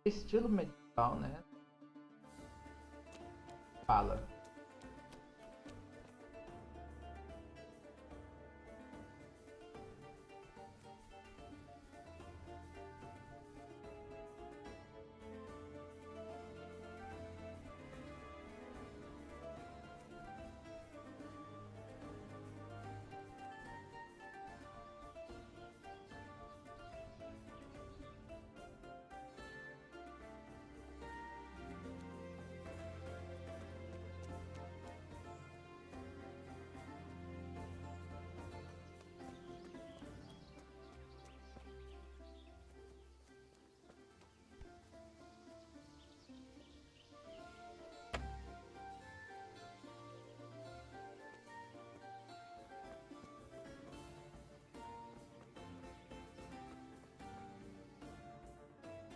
Estilo medieval, né? Fala.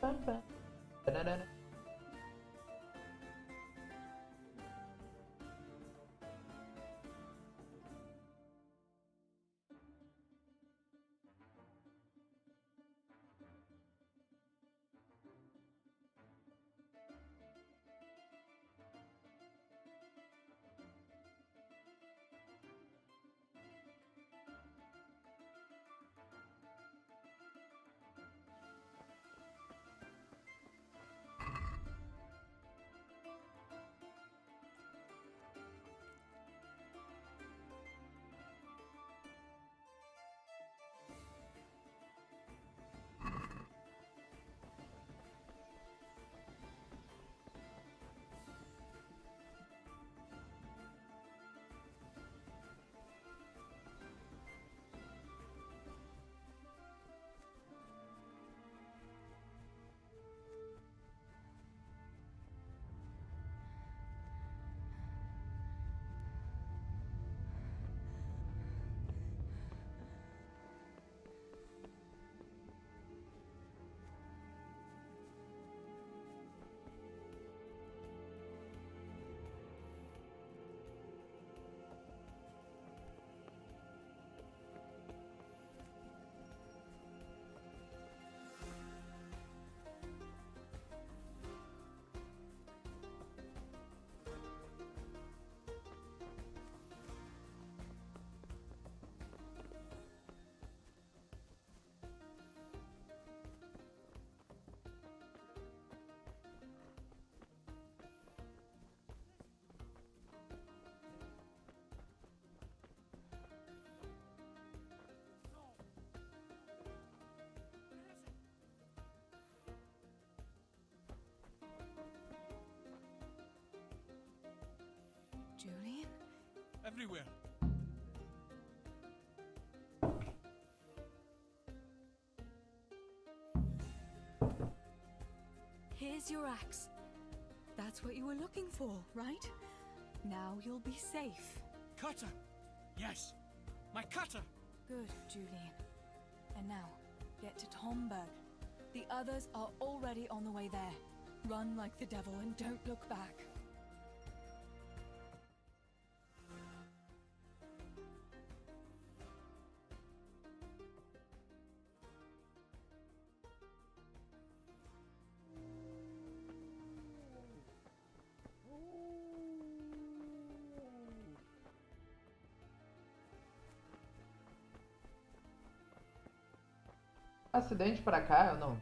Pam, pam. Tararara. Julian? Everywhere. Here's your axe. That's what you were looking for, right? Now you'll be safe. Cutter! Yes! My cutter! Good, Julian. And now, get to Tomberg. The others are already on the way there. Run like the devil and don't look back. Acidente pra cá, eu não.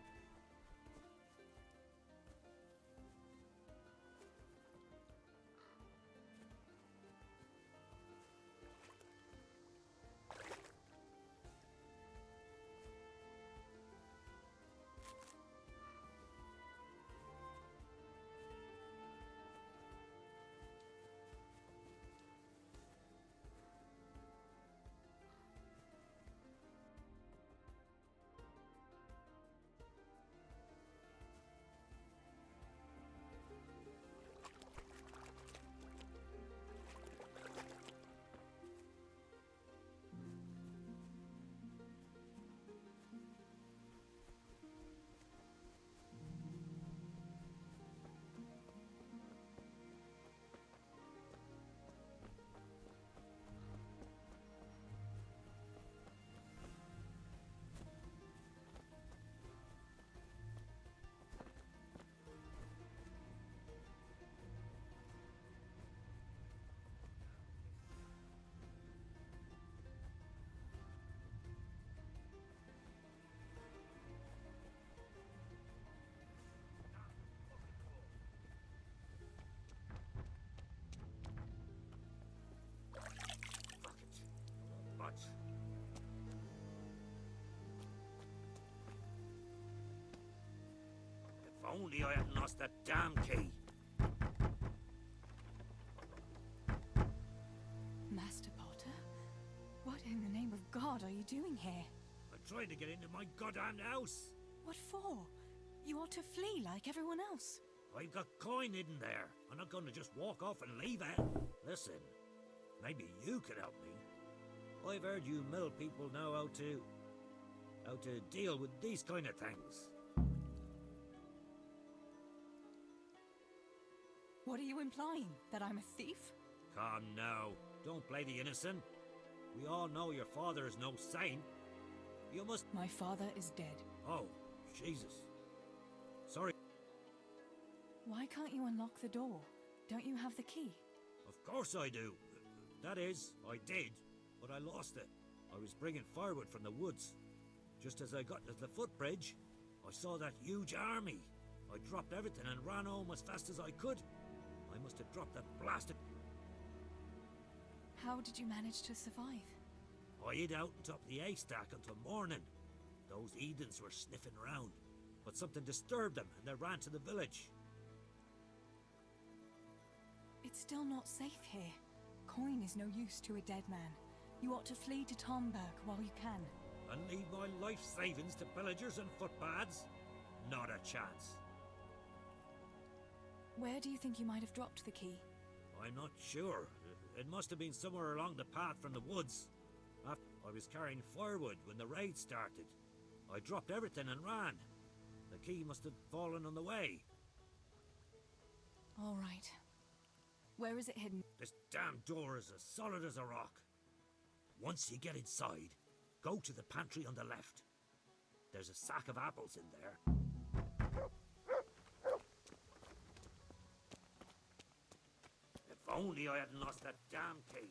much. If only I hadn't lost that damn key. Master Potter? What in the name of God are you doing here? I'm trying to get into my goddamn house. What for? You ought to flee like everyone else. I've got coin hidden there. I'm not going to just walk off and leave it. Listen, maybe you could help me. I've heard you mill people know how to deal with these kind of things. What are you implying? That I'm a thief? Come now, don't play the innocent. We all know your father is no saint. You must... My father is dead. Oh, Jesus. Sorry. Why can't you unlock the door? Don't you have the key? Of course I do. That is, I did, but I lost it. I was bringing firewood from the woods. Just as I got to the footbridge, I saw that huge army. I dropped everything and ran home as fast as I could. I must have dropped that blasted... How did you manage to survive? I hid out on top of the haystack until morning. Those heathens were sniffing around, but something disturbed them and they ran to the village. It's still not safe here. Coin is no use to a dead man. You ought to flee to Tomberg while you can. And leave my life savings to pillagers and footpads? Not a chance. Where do you think you might have dropped the key? I'm not sure. It must have been somewhere along the path from the woods. I was carrying firewood when the raid started. I dropped everything and ran. The key must have fallen on the way. All right. Where is it hidden? This damn door is as solid as a rock. Once you get inside, go to the pantry on the left. There's a sack of apples in there. If only I hadn't lost that damn key.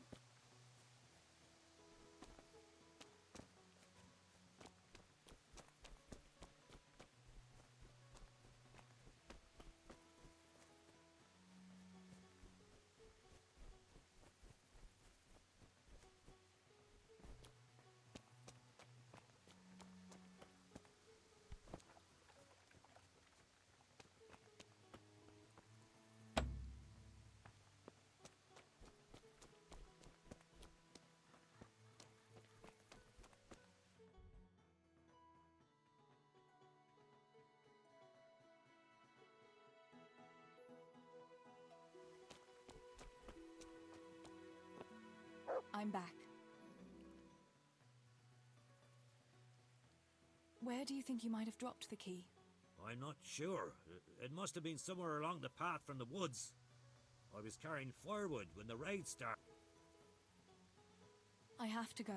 I'm back. Where do you think you might have dropped the key? I'm not sure. It must have been somewhere along the path from the woods. I was carrying firewood when the raid started. I have to go.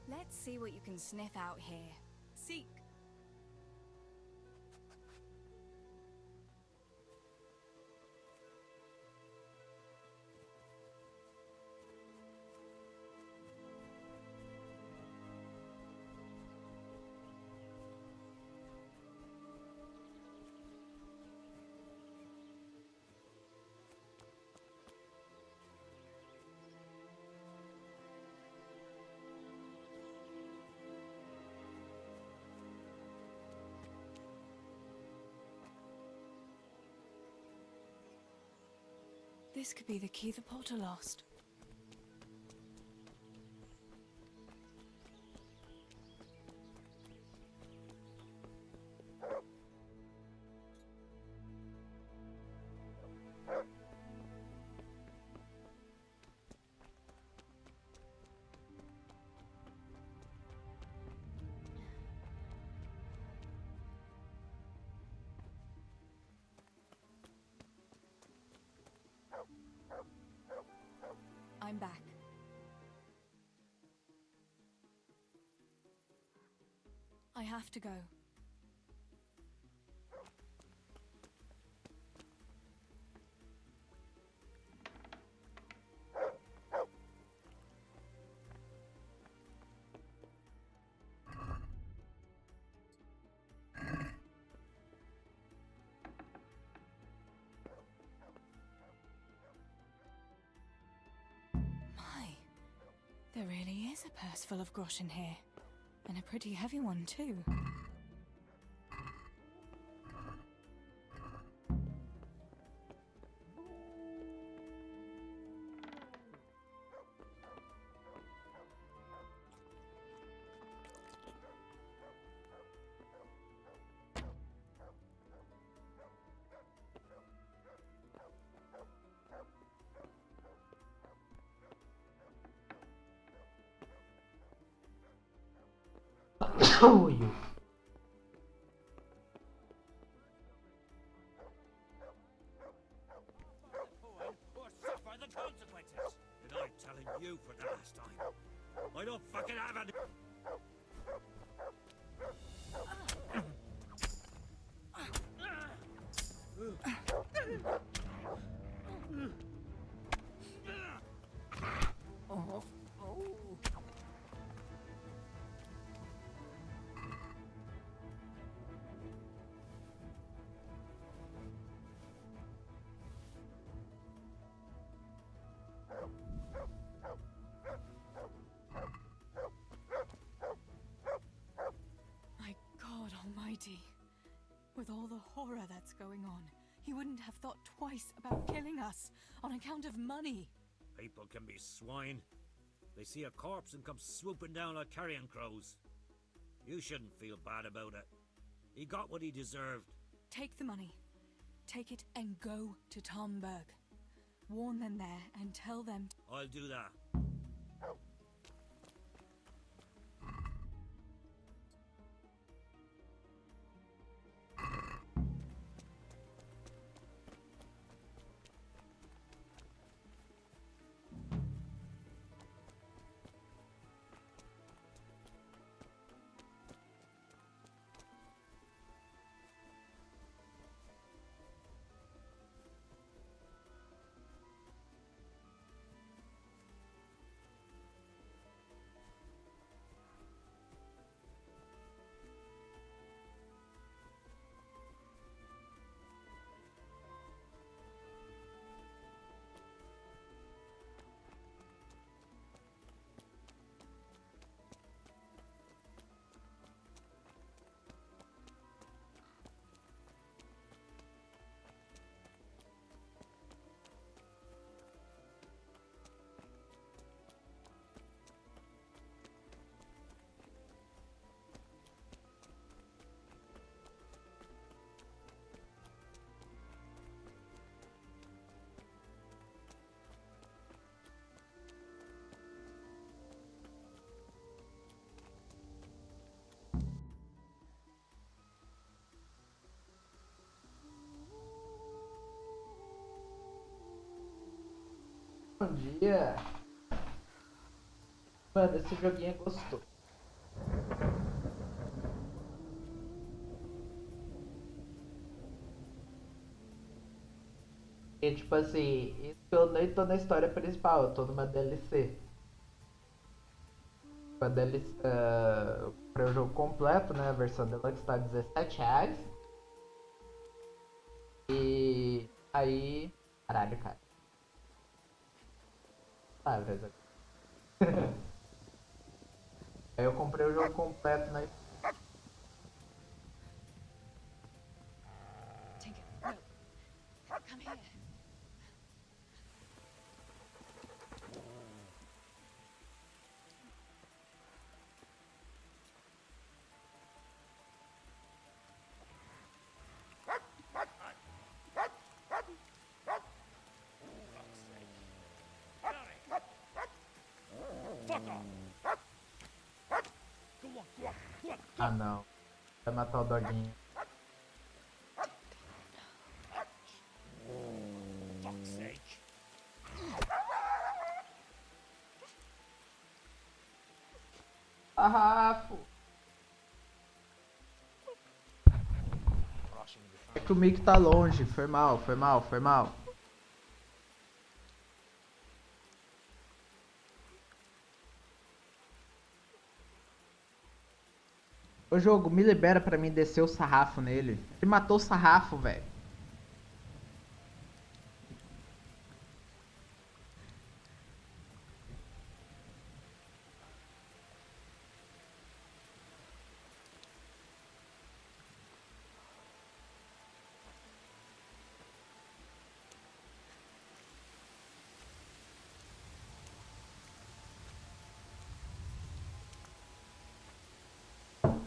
Let's see what you can sniff out here. Seek. This could be the key the Potter lost. I'm back. I have to go. There really is a purse full of groschen here. And a pretty heavy one, too. Ui. Or suffer the consequences. Did I telling you for the last time? I don't fucking have any. My God Almighty. With all the horror that's going on, he wouldn't have thought twice about killing us on account of money. People can be swine. They see a corpse and come swooping down like carrion crows. You shouldn't feel bad about it. He got what he deserved. Take the money. Take it and go to Tomberg. Warn them there and tell them... I'll do that. Bom dia. Mano, esse joguinho é gostoso. E tipo assim, isso que eu nem tô na história principal, eu tô numa DLC. A DLC, eu comprei o jogo completo, né? A versão deluxe tá R$17. E aí. Caralho, cara. Palavras aqui. Aí eu comprei o jogo completo na. Tinker, no. Come here. Ah, não. Vai matar o doguinho. Fuck's sake. Sarrafo. É que o Mickey tá longe. Foi mal, foi mal, foi mal. Ô jogo, me libera pra mim descer o sarrafo nele. Ele matou o sarrafo, velho.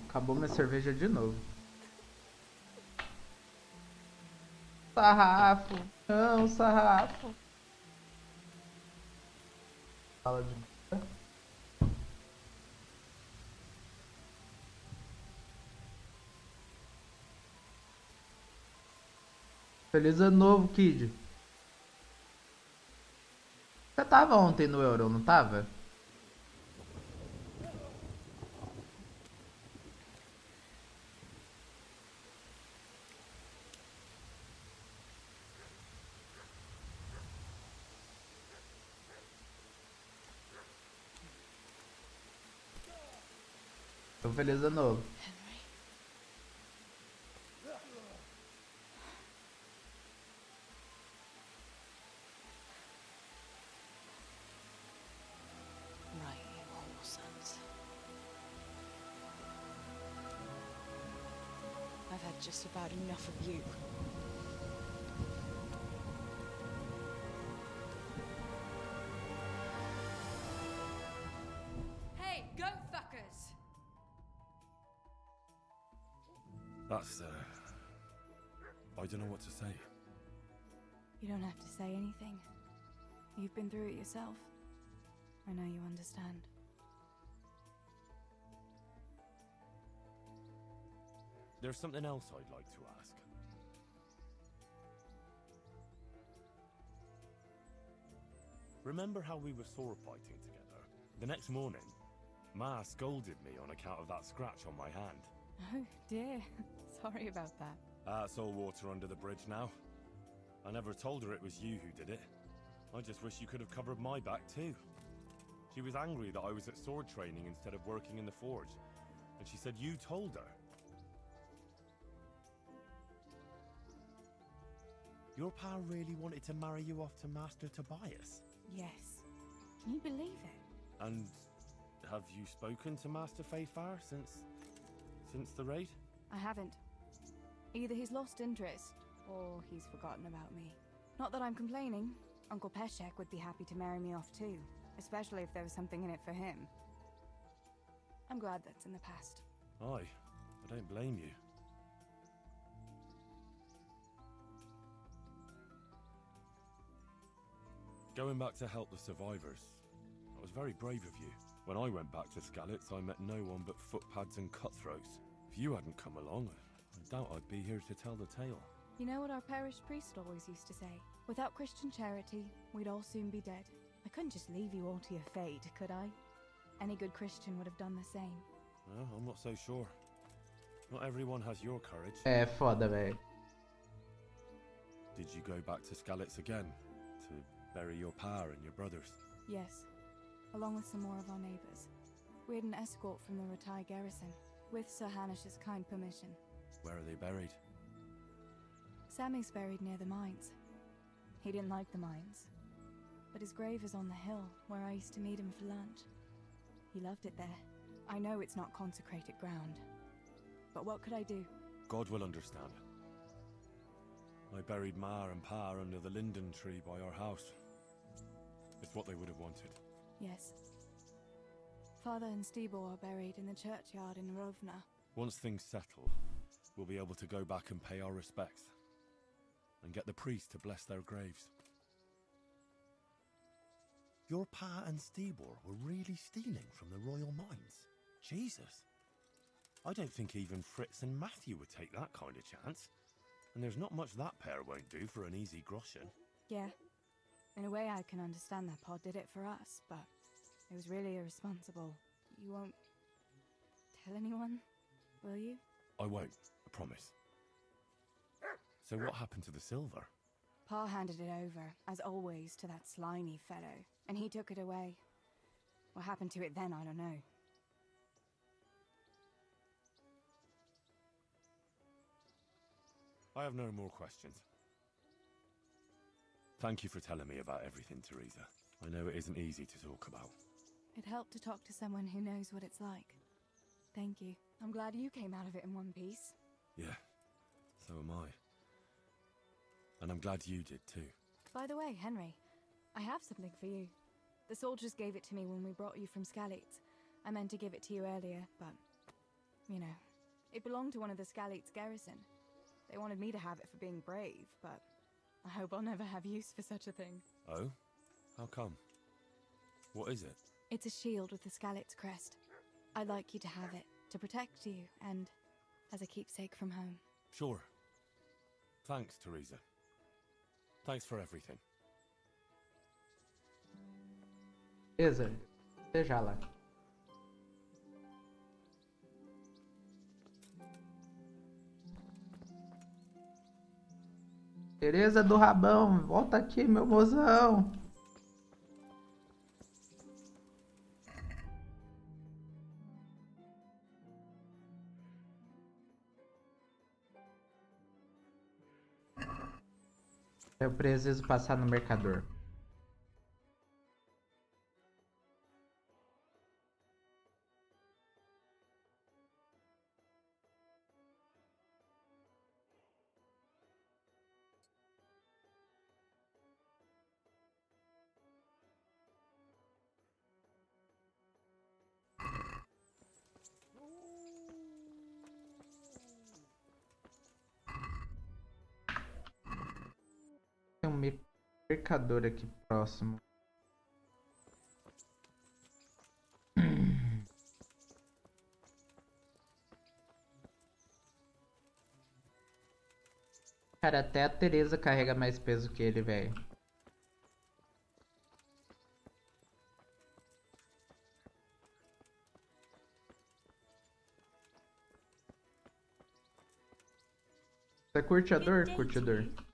Acabou minha cerveja de novo. Sarrafo. Não, sarrafo. Fala de novo. Feliz ano novo, Kid. Você tava ontem no Euro, não tava? Então, feliz ano novo. Right, you whole sons. I've had just about enough of you. Hey, go fuckers! That's, I don't know what to say. You don't have to say anything. You've been through it yourself. I know you understand. There's something else I'd like to ask. Remember how we were sword fighting together? The next morning, Ma scolded me on account of that scratch on my hand. Oh dear. Sorry about that. It's all water under the bridge now. I never told her it was you who did it. I just wish you could have covered my back too. She was angry that I was at sword training instead of working in the forge, and she said you told her. Your pa really wanted to marry you off to Master Tobias? Yes. Can you believe it? And have you spoken to Master Faithfar since the raid? I haven't. Either he's lost interest, or he's forgotten about me. Not that I'm complaining. Uncle Peshek would be happy to marry me off too, especially if there was something in it for him. I'm glad that's in the past. Aye, I don't blame you. Going back to help the survivors, that was very brave of you. When I went back to Skalitz, I met no one but footpads and cutthroats. If you hadn't come along, I doubt I'd be here to tell the tale. You know what our parish priest always used to say? Without Christian charity, we'd all soon be dead. I couldn't just leave you all to your fate, could I? Any good Christian would have done the same. Well, I'm not so sure. Not everyone has your courage. É foda, velho. Did you go back to Skalitz again? To bury your pa and your brothers? Yes, along with some more of our neighbours. We had an escort from the retired garrison, with Sir Hanish's kind permission. Where are they buried? Sammy's buried near the mines. He didn't like the mines, but his grave is on the hill where I used to meet him for lunch. He loved it there. I know it's not consecrated ground, but what could I do? God will understand. I buried Ma and Pa under the linden tree by our house. It's what they would have wanted. Yes. Father and Stibor are buried in the churchyard in Rovna. Once things settle, we'll be able to go back and pay our respects. And get the priest to bless their graves. Your Pa and Stibor were really stealing from the royal mines? Jesus. I don't think even Fritz and Matthew would take that kind of chance. And there's not much that pair won't do for an easy groschen. Yeah. In a way, I can understand that Pa did it for us, but it was really irresponsible. You won't tell anyone, will you? I won't, I promise. So what happened to the silver? Pa handed it over, as always, to that slimy fellow, and he took it away. What happened to it then, I don't know. I have no more questions. Thank you for telling me about everything, Teresa. I know it isn't easy to talk about. It helped to talk to someone who knows what it's like. Thank you. I'm glad you came out of it in one piece. Yeah, so am I. And I'm glad you did too. By the way, Henry, I have something for you. The soldiers gave it to me when we brought you from Skalitz. I meant to give it to you earlier, but, you know, it belonged to one of the Skalitz garrison. They wanted me to have it for being brave, but I hope I'll never have use for such a thing. Oh? How come? What is it? It's a shield with the Skalitz crest. I'd like you to have it, to protect you, and as a keepsake from home. Sure. Thanks, Teresa. Thanks for everything. Beleza, esteja lá. Teresa do Rabão, volta aqui, meu mozão. Eu preciso passar no mercador. Tem um mercador aqui próximo. Cara, até a Teresa carrega mais peso que ele, velho. Você curte a dor? Curte a dor.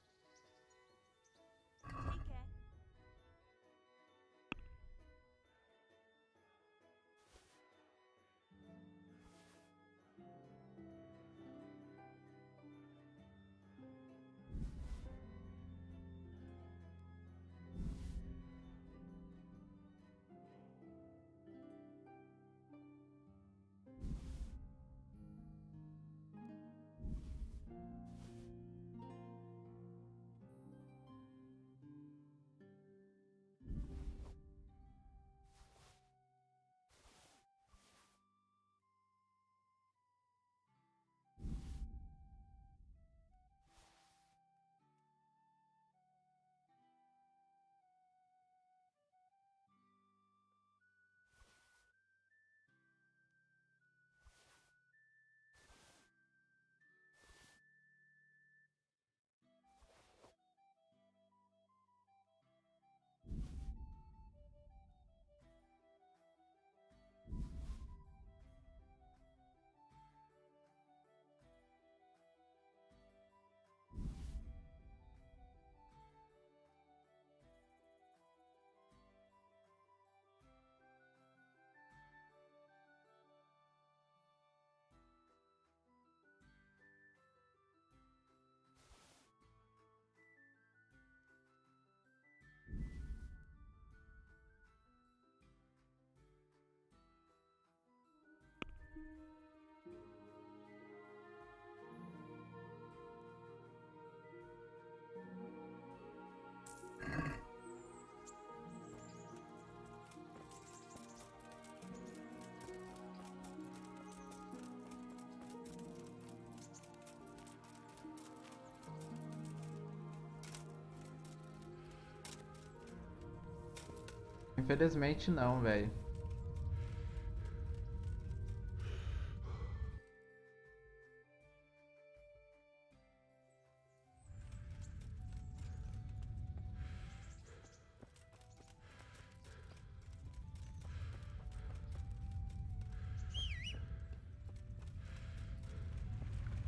Infelizmente não, velho.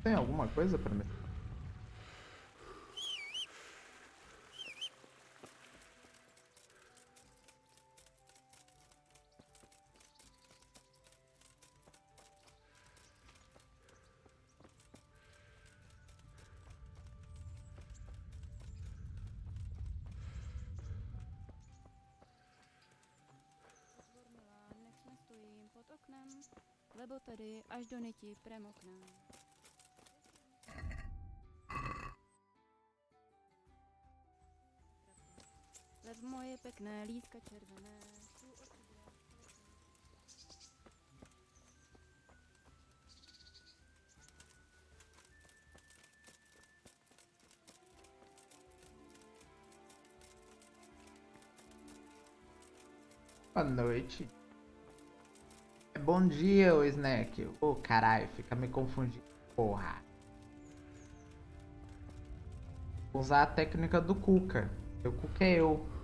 Tem alguma coisa pra mim? Nechme stojím pod oknem, lebo tady až do niti premoknem. Lev moje pekné líska červené, sú o tebe. Boa noite. Bom dia, ô Snack. Ô, caralho, fica me confundindo. Porra. Vou usar a técnica do Cuca. O Cuca é eu.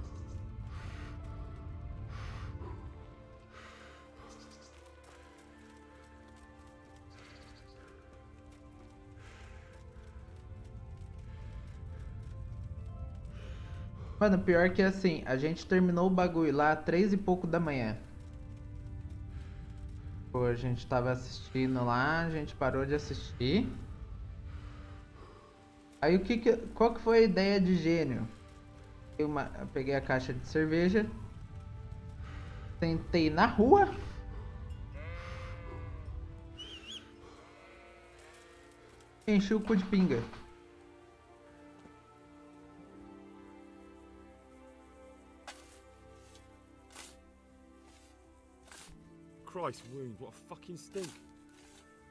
Mano, pior que assim, a gente terminou o bagulho lá 3 e pouco da manhã. Pô, a gente tava assistindo lá, a gente parou de assistir. Aí qual que foi a ideia de gênio? Eu peguei a caixa de cerveja, sentei na rua. Enchi o cu de pinga. Christ wound, what a fucking stink.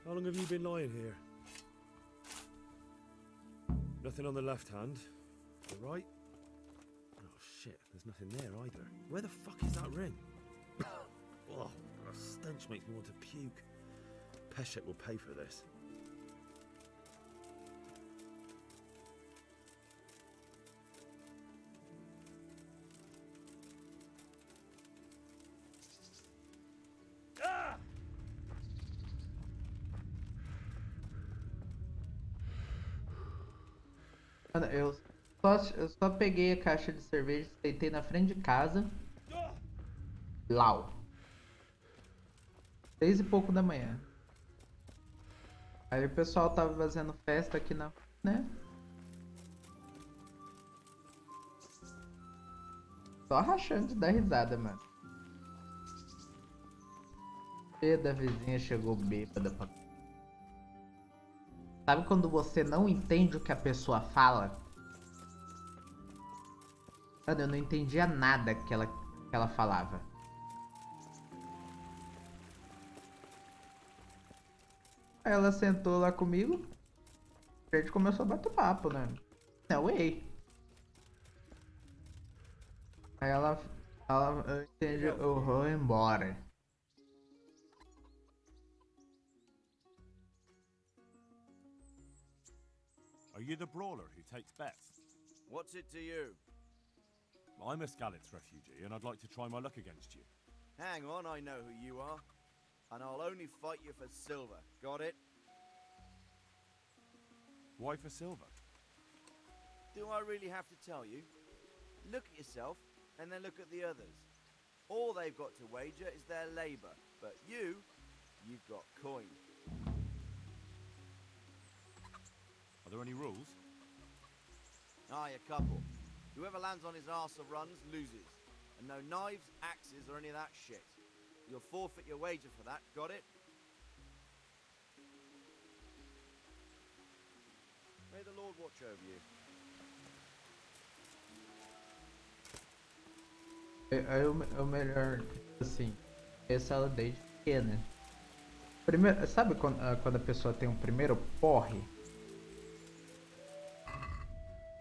How long have you been lying here? Nothing on the left hand. The right? Oh shit, there's nothing there either. Where the fuck is that ring? Oh, the stench makes me want to puke. Peshek will pay for this. Mano, eu só peguei a caixa de cerveja, sentei na frente de casa. Lau. 3 e pouco da manhã. Aí o pessoal tava fazendo festa aqui na... né? Só rachando de dar risada, mano. E da vizinha chegou bêbada pra... Sabe quando você não entende o que a pessoa fala? Mano, eu não entendia nada que ela falava. Aí ela sentou lá comigo. A gente começou a bater papo, né? Não, way. Aí eu entendi, eu vou embora. Are you the brawler who takes bets? What's it to you? I'm a Skalitz refugee, and I'd like to try my luck against you. Hang on, I know who you are. And I'll only fight you for silver. Got it? Why for silver? Do I really have to tell you? Look at yourself, and then look at the others. All they've got to wager is their labor. But you've got coin. Are there any rules? Aye, a couple. Whoever lands on his arse or runs, loses. And no knives, axes, or any of that shit. You'll forfeit your wager for that, got it? May the Lord watch over you. Aí o melhor, assim, essa ela desde pequena. Primeiro, sabe quando a pessoa tem um primeiro porre?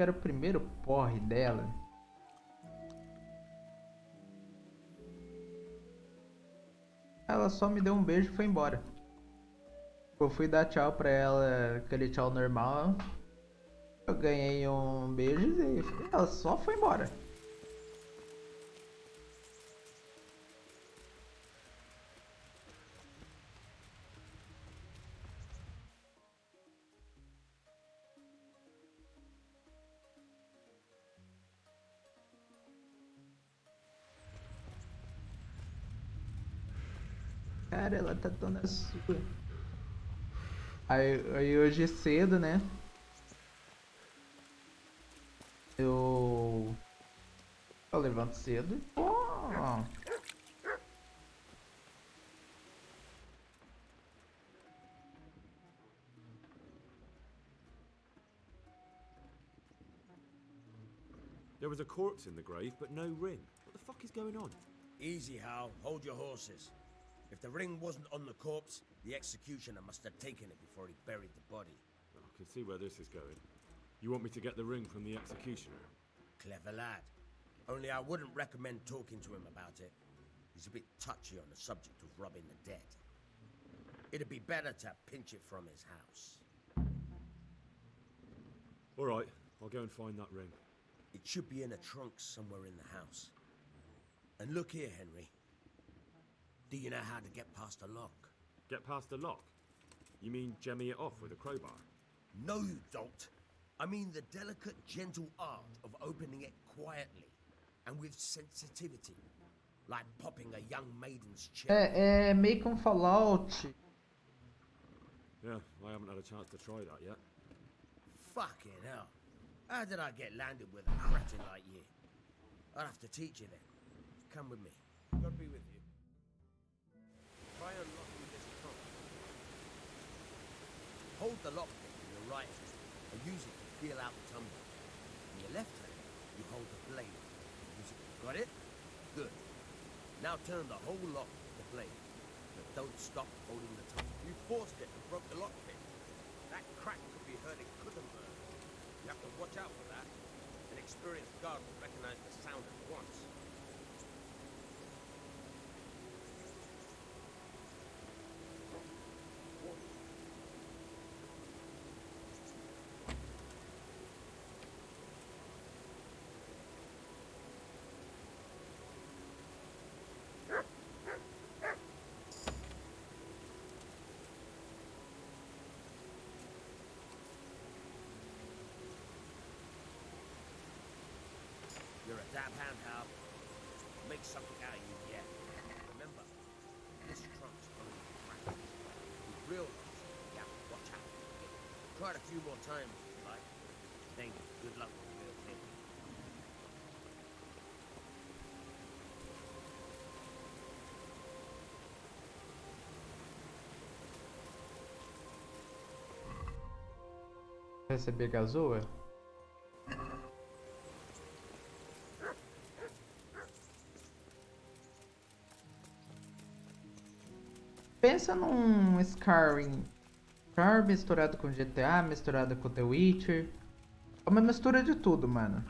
Era o primeiro porre dela. Ela só me deu um beijo e foi embora. Eu fui dar tchau pra ela, aquele tchau normal. Eu ganhei um beijo e ela só foi embora. Cara, ela tá tão na sua. Aí hoje cedo, né? Eu levanto cedo e pô. There was a corpse in the grave, but no ring. What the fuck is going on? Easy, Hal. Hold your horses. If the ring wasn't on the corpse, the executioner must have taken it before he buried the body. I can see where this is going. You want me to get the ring from the executioner? Clever lad. Only I wouldn't recommend talking to him about it. He's a bit touchy on the subject of robbing the dead. It'd be better to pinch it from his house. All right, I'll go and find that ring. It should be in a trunk somewhere in the house. And look here, Henry. Do you know how to get past a lock? Get past the lock? You mean jemmy it off with a crowbar? No, you don't. I mean the delicate, gentle art of opening it quietly and with sensitivity. Like popping a young maiden's cherry. É meio que Fallout. Yeah, I haven't had a chance to try that yet. Fucking hell. How did I get landed with a cretin like you? I'll have to teach you then. Come with me. God be with you. Try unlocking this trunk. Hold the lockpick in your right hand and use it to feel out the tumbler. In your left hand, you hold the blade. Got it? Good. Now turn the whole lock with the blade. But don't stop holding the tumbler. You forced it and broke the lockpick. That crack could be hurting Kuttenberg. You have to watch out for that. An experienced guard will recognize the sound at once. You're a dab hand, Hal. Make something out of you yet. Remember, this trunk's only a crack. With real locks, you have to watch out. Try it a few more times if you like. Then good luck with the real thing. Receber gazoa? Pensa num Skyrim. Skyrim misturado com GTA, misturado com The Witcher. É uma mistura de tudo, mano.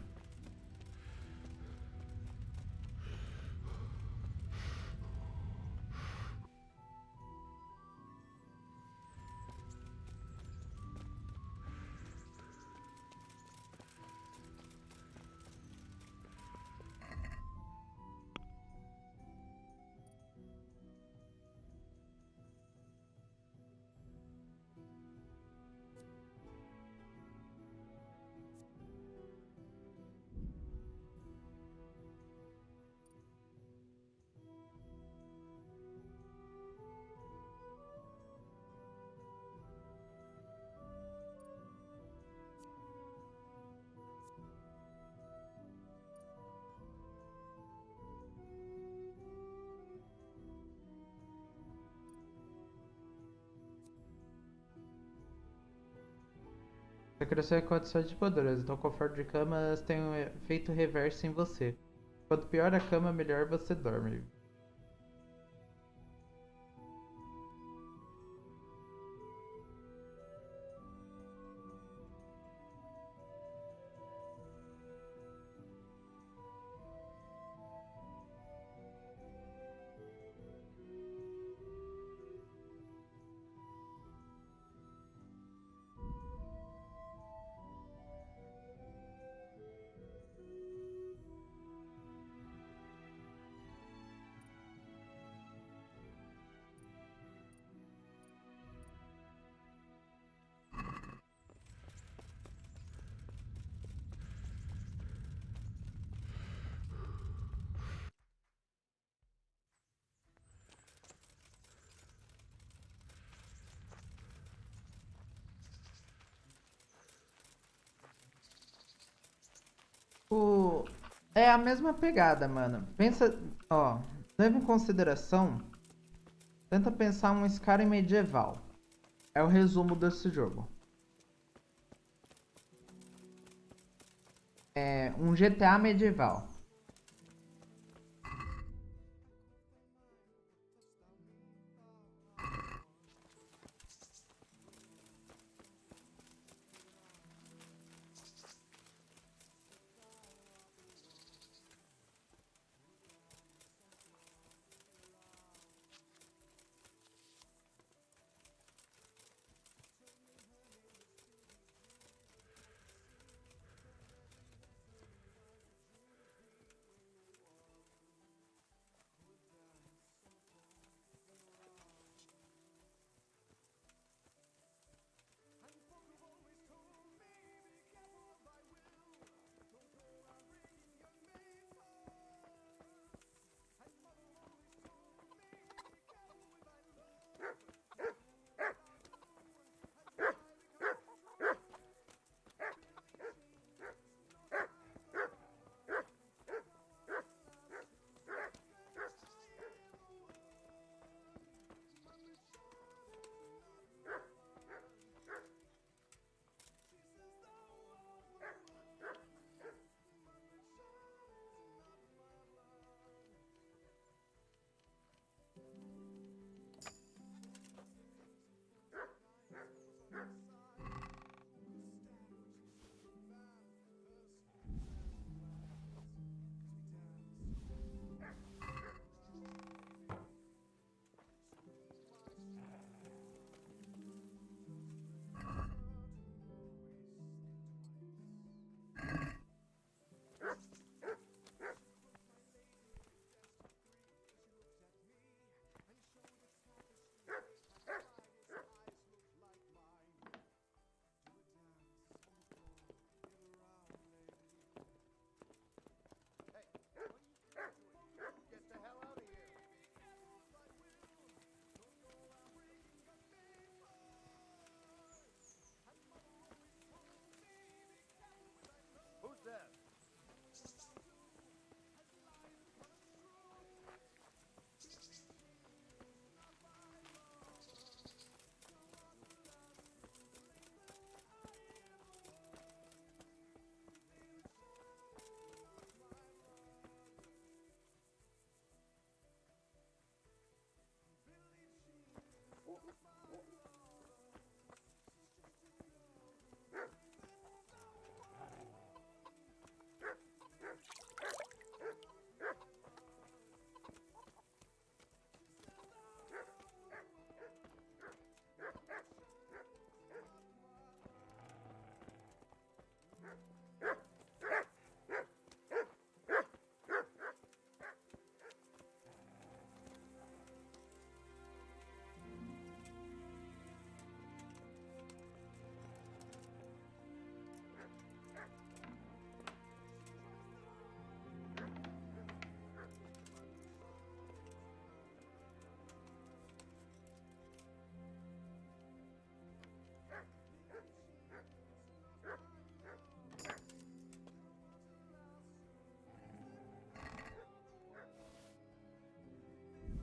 Você cresceu em condições de poderoso, então o conforto de camas tem um efeito reverso em você. Quanto pior a cama, melhor você dorme. O... É a mesma pegada, mano. Pensa, ó, leva em consideração, tenta pensar um Skyrim medieval. É o resumo desse jogo. É um GTA medieval.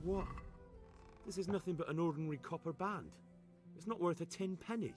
What? This is nothing but an ordinary copper band. It's not worth a 10 penny.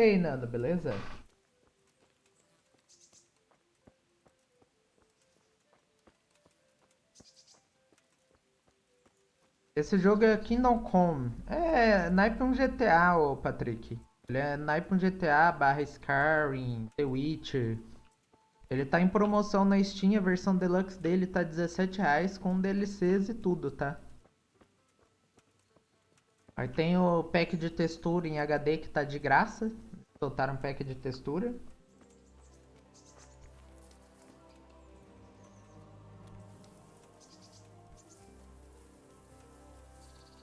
E aí, Nando, beleza? Esse jogo é Kingdom Come. É naipe um GTA, ô Patrick. Ele é naipe um GTA barra Skyrim, The Witcher. Ele tá em promoção na Steam, a versão deluxe dele tá R$17 com DLCs e tudo, tá? Aí tem o pack de textura em HD que tá de graça. Soltaram um pack de textura.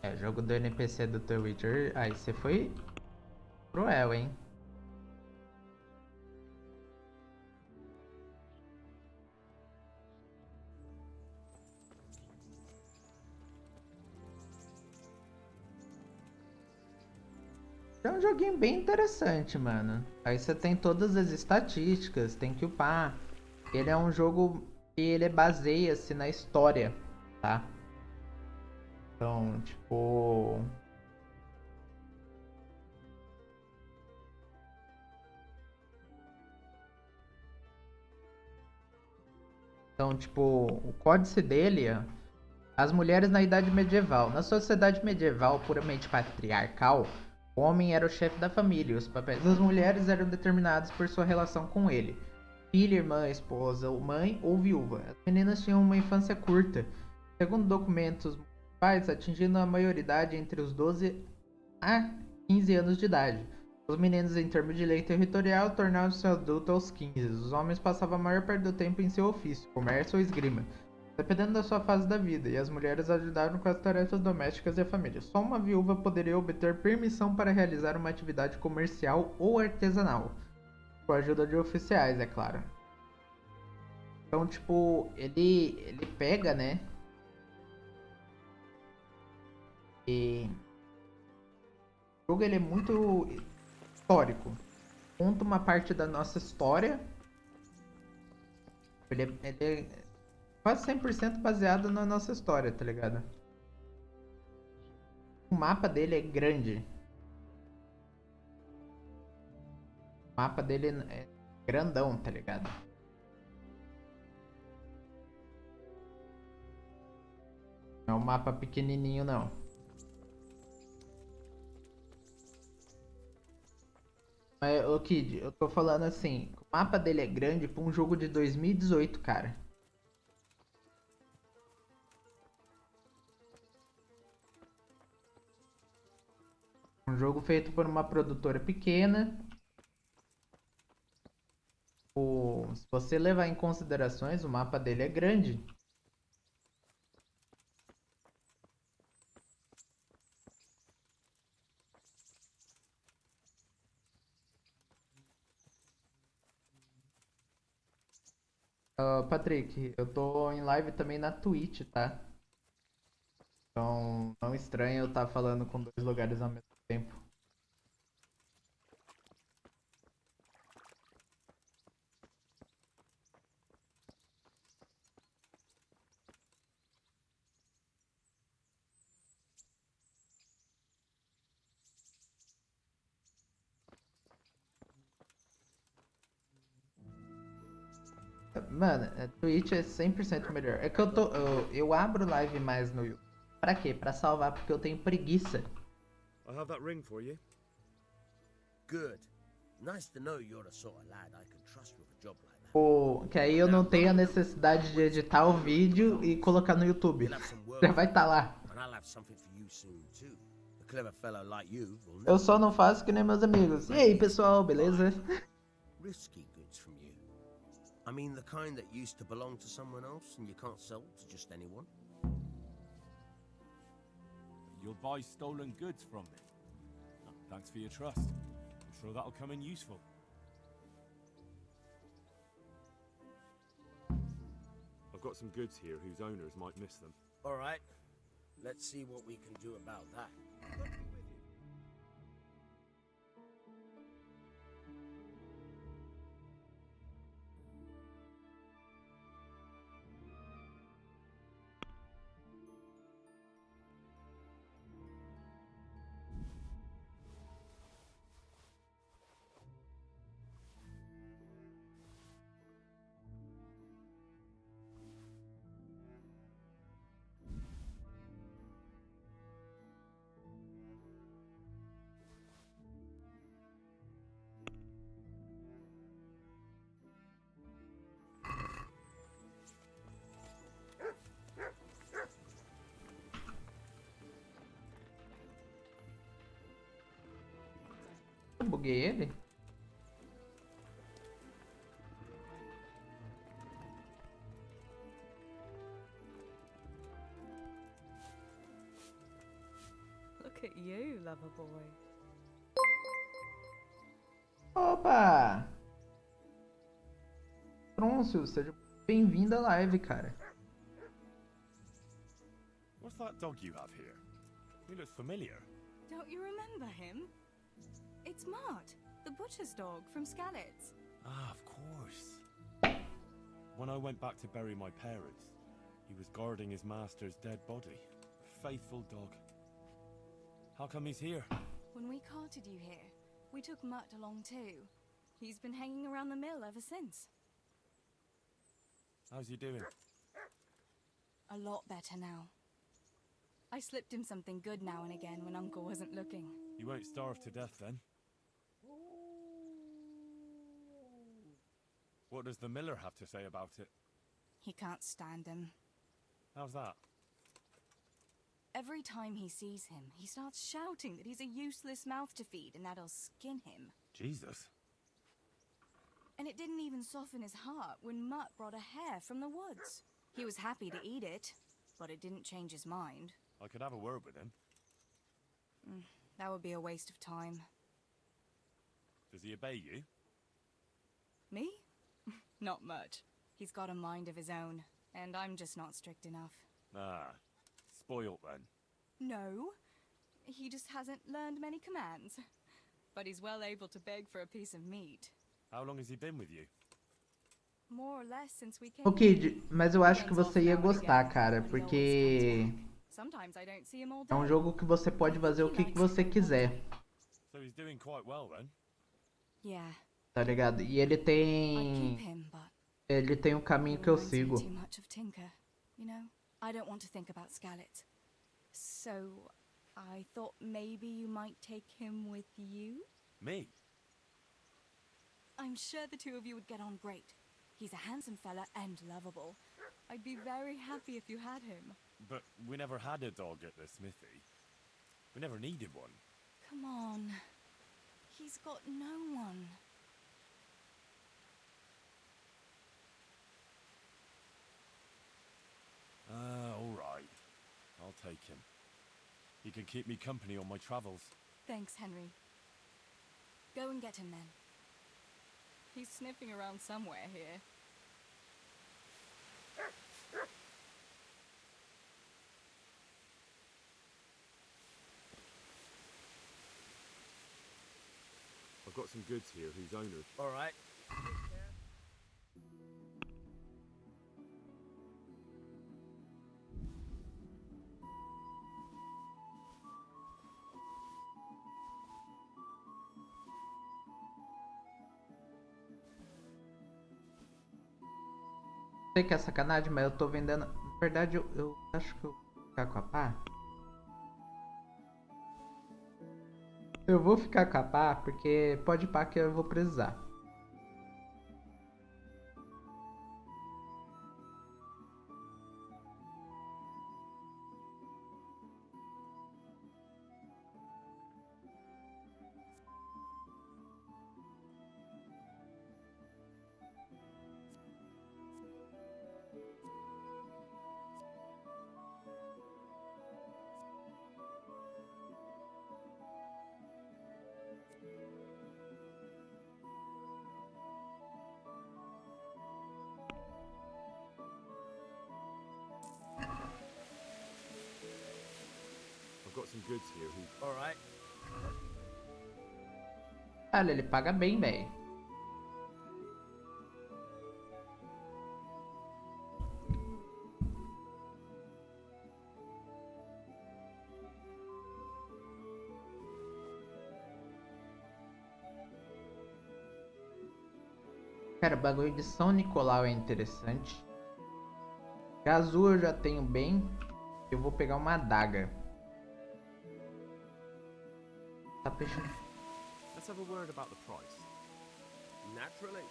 É, jogo do NPC do The Witcher. Aí você foi cruel, hein? É um joguinho bem interessante, mano. Aí você tem todas as estatísticas, tem que upar. Ele é um jogo que ele baseia-se na história, tá? Então, tipo... Então, tipo, o códice dele é as mulheres na Idade Medieval. Na sociedade medieval puramente patriarcal, o homem era o chefe da família e os papéis das mulheres eram determinados por sua relação com ele. Filha, irmã, esposa, mãe ou viúva. As meninas tinham uma infância curta, segundo documentos pais, atingindo a maioridade entre os 12 a 15 anos de idade. Os meninos, em termos de lei territorial, tornaram-se adultos aos 15. Os homens passavam a maior parte do tempo em seu ofício, comércio ou esgrima, dependendo da sua fase da vida, e as mulheres ajudaram com as tarefas domésticas e a família. Só uma viúva poderia obter permissão para realizar uma atividade comercial ou artesanal, com a ajuda de oficiais, é claro. Então, tipo, ele pega, né? E o jogo ele é muito histórico. Conta uma parte da nossa história. Ele é quase 100% baseado na nossa história, tá ligado? O mapa dele é grande. O mapa dele é grandão, tá ligado? Não é um mapa pequenininho, não. Mas, ô Kid, eu tô falando assim, o mapa dele é grande pra um jogo de 2018, cara. Um jogo feito por uma produtora pequena. Se você levar em considerações, o mapa dele é grande. Patrick, eu tô em live também na Twitch, tá? Então, não estranha eu estar falando com dois lugares ao mesmo tempo. Mano, a Twitch é 100% melhor. É que eu abro live mais no YouTube. Pra quê? Pra salvar, porque eu tenho preguiça. I have that ring for you. Good. Nice to know you're the sort of lad I can trust with a job like that. Que aí eu não tenho a necessidade de editar o vídeo e colocar no YouTube. You'll have some work. Já vai estar lá. And I'll have something for you soon too. A clever fellow like you will Eu never só não faço que nem meus amigos. E aí, pessoal, beleza? risky goods from you. I mean the kind that used to belong to someone else and you can't sell to just anyone. You'll buy stolen goods from me. Oh, thanks for your trust. I'm sure that'll come in useful. I've got some goods here whose owners might miss them. All right. Let's see what we can do about that. buguei ele? Look at you, lover boy. Opa! Trôncio, seja bem-vindo à live, cara. What's that dog you have here? He looks familiar. Don't you remember him? It's Mart, the butcher's dog from Skalitz. Ah, of course. When I went back to bury my parents, he was guarding his master's dead body. A faithful dog. How come he's here? When we carted you here, we took Mutt along too. He's been hanging around the mill ever since. How's he doing? A lot better now. I slipped him something good now and again when Uncle wasn't looking. You won't starve to death then? What does the miller have to say about it? He can't stand him. How's that? Every time he sees him, he starts shouting that he's a useless mouth to feed and that'll skin him. Jesus. And it didn't even soften his heart when Mutt brought a hare from the woods. He was happy to eat it, but it didn't change his mind. I could have a word with him. That would be a waste of time. Does he obey you? Me? Not much. He's got a mind of his own, and I'm just not strict enough. Ah, spoilt then. No, he just hasn't learned many commands. But he's well able to beg for a piece of meat. How long has he been with you? More or less since we came. Ok, mas eu acho que você ia gostar, cara, porque Sometimes I don't see him all é um day. jogo que você pode fazer o que você quiser, So he's doing quite well then? Yeah, tá ligado? E ele I keep tem him, but o caminho que eu reminds me sigo. too much of Tinker, you know? I don't want to think about Skalitz. So I thought maybe you might take him with you? Me? I'm sure the two of you would get on great. He's a handsome fella and lovable. I'd be very happy if you had him. But we never had a dog at the smithy. We never needed one. Come on. He's got no one. Alright. I'll take him. He can keep me company on my travels. Thanks, Henry. Go and get him then. He's sniffing around somewhere here. I've got some goods here whose owners... All right. Sei que é sacanagem, mas eu tô vendendo. Na verdade, eu acho que eu vou ficar com a pá. Eu vou ficar com a pá porque pode pá que eu vou precisar. I've got some goods here who... All right. Olha, ele paga bem, velho. Cara, o bagulho de São Nicolau é interessante. Azul eu já tenho bem. Eu vou pegar uma adaga. Tá fechando. Let's have a word about the price. Naturally.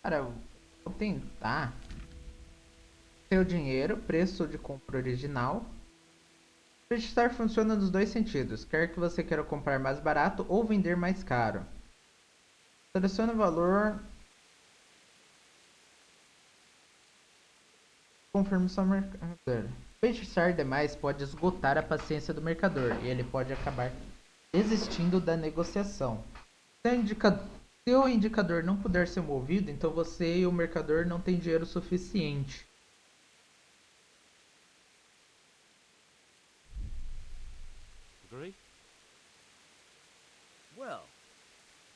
Cara, eu vou tentar. Seu dinheiro, preço de compra original. Registrar funciona nos dois sentidos, quer que você queira comprar mais barato ou vender mais caro. Selecione o valor. Confirme sua mercadoria. Registrar demais pode esgotar a paciência do mercador e ele pode acabar desistindo da negociação. Se o indicador não puder ser movido, então você e o mercador não têm dinheiro suficiente. Agree? Well,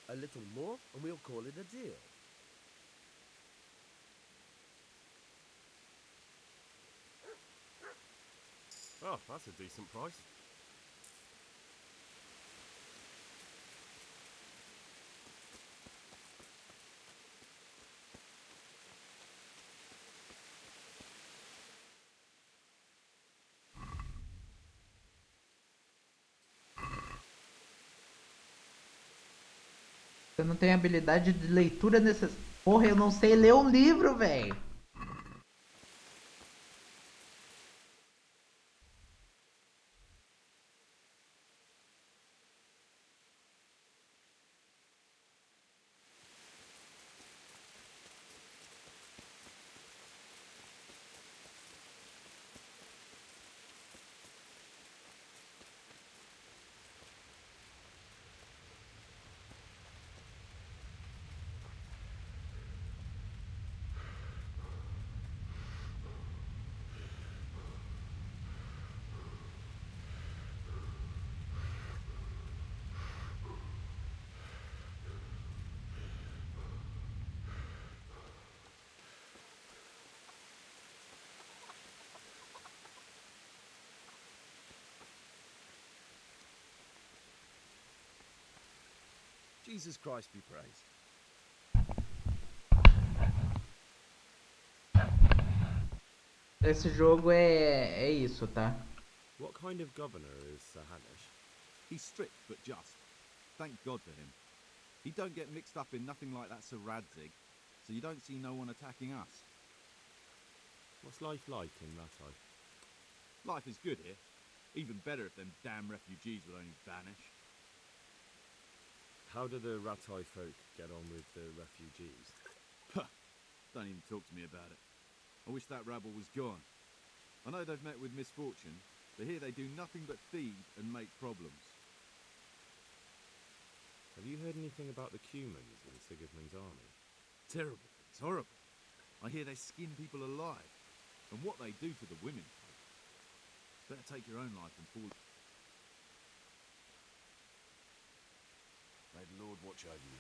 a little more and we'll call it a deal. Oh, that's a decent price. Você não tem habilidade de leitura necessária. Porra, eu não sei ler um livro, velho. Jesus Christ be praised. Esse jogo é isso, tá? What kind of governor is Sahanish? He's strict but just. Thank God for him. He don't get mixed up in nothing like that Sir Radzig, so you don't see no one attacking us. What's life like in Ratai? Life is good here. Even better if them damn refugees would only vanish. How do the Ratai folk get on with the refugees? Puh, don't even talk to me about it. I wish that rabble was gone. I know they've met with misfortune, but here they do nothing but feed and make problems. Have you heard anything about the Cumans in Sigismund's army? Terrible things, horrible. I hear they skin people alive, and what they do to the women. Better take your own life and fall. May the Lord watch over you.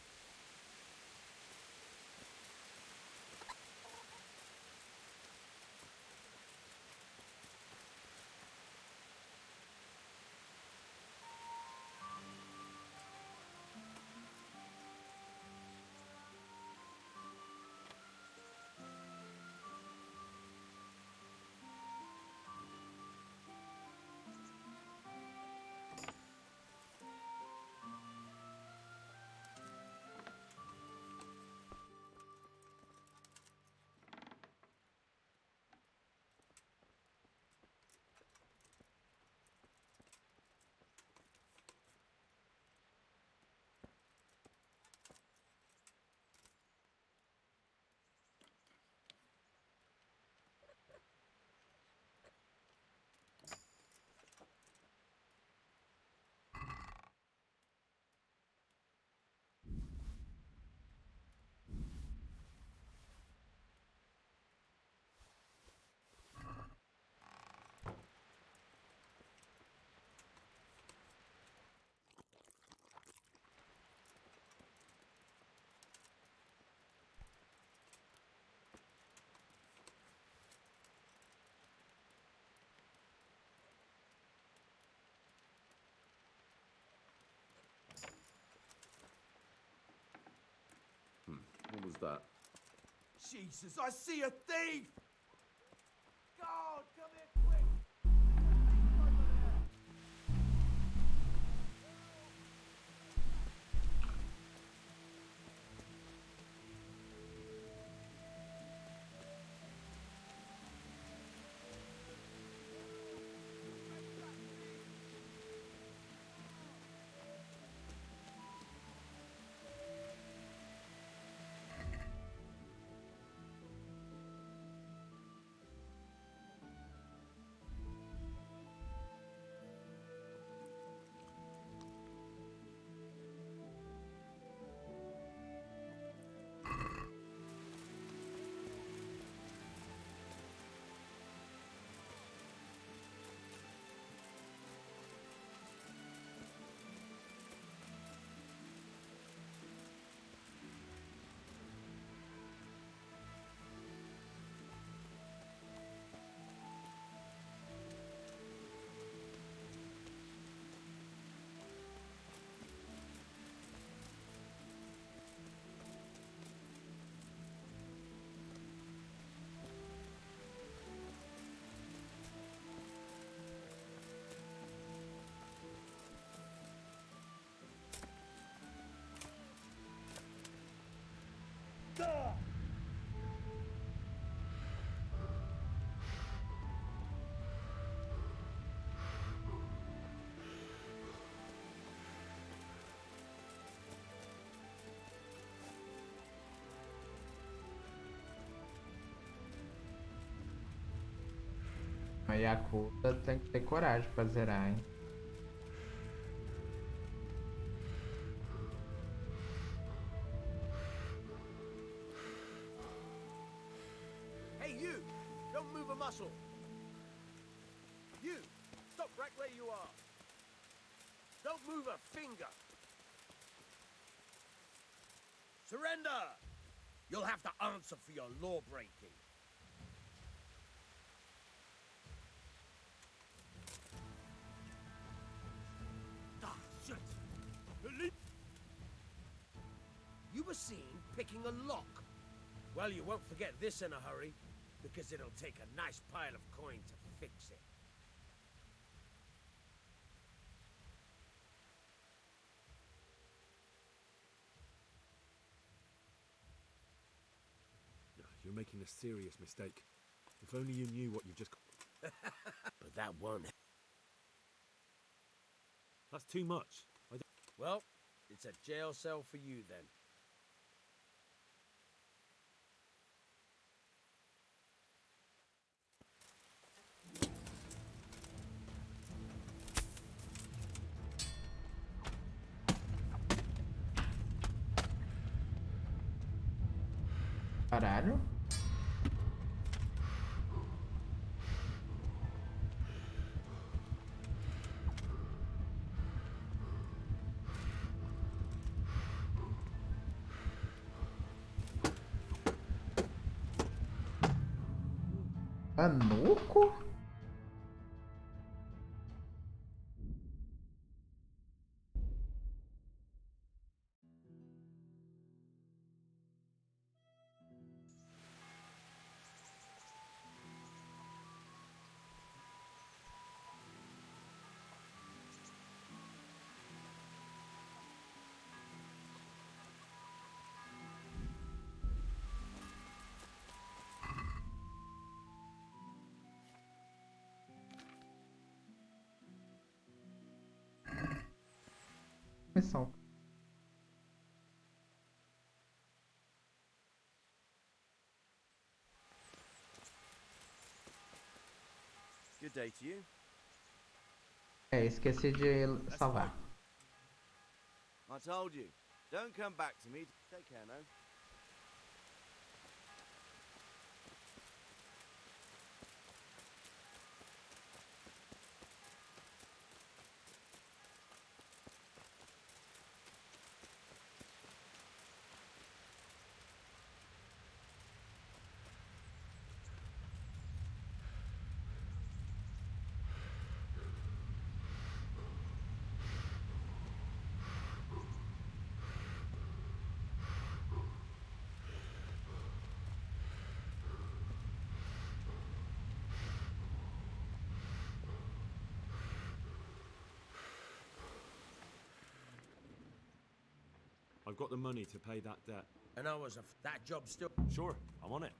What was that? Jesus, I see a thief! God, come here quick! A Yakuza tem que ter coragem pra zerar, hein? Hey, you! Don't move a muscle! You! Stop right where you are! Don't move a finger! Surrender! You'll have to answer for your law breaking. Ah, shit! You were seen picking a lock. Well, you won't forget this in a hurry, because it'll take a nice pile of coin to fix it. You're making a serious mistake. If only you knew what you've just... But that won't... That's too much. Well, it's a jail cell for you then. Caralho. Manuco? Missão. Good day to you. É, esqueci de salvar. I told you. Don't come back to me. Take care now. I've got the money to pay that debt. And I was that job still... Sure, I'm on it.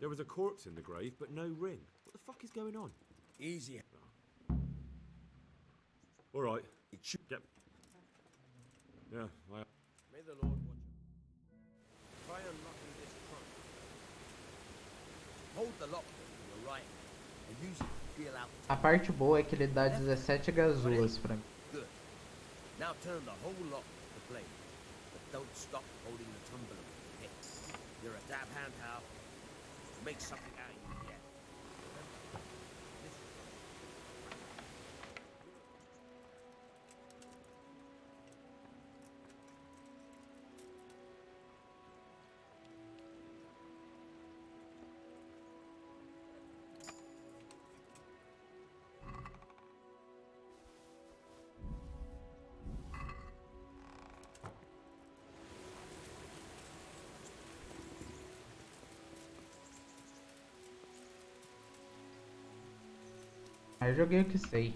There was a corpse in the grave, but no ring. What the fuck is going on? Easy. All right. It should... Yep. Yeah, May the Lord watch you. Try unlocking this trunk. Hold the lock on your right and use it to feel out. A parte boa é que ele dá 17 gazulas pra mim. Good. Now turn the whole lock to play. But don't stop holding the tumbler with your hip. You're a dab hand, pal. Make something out of you yet. Aí eu joguei o que sei.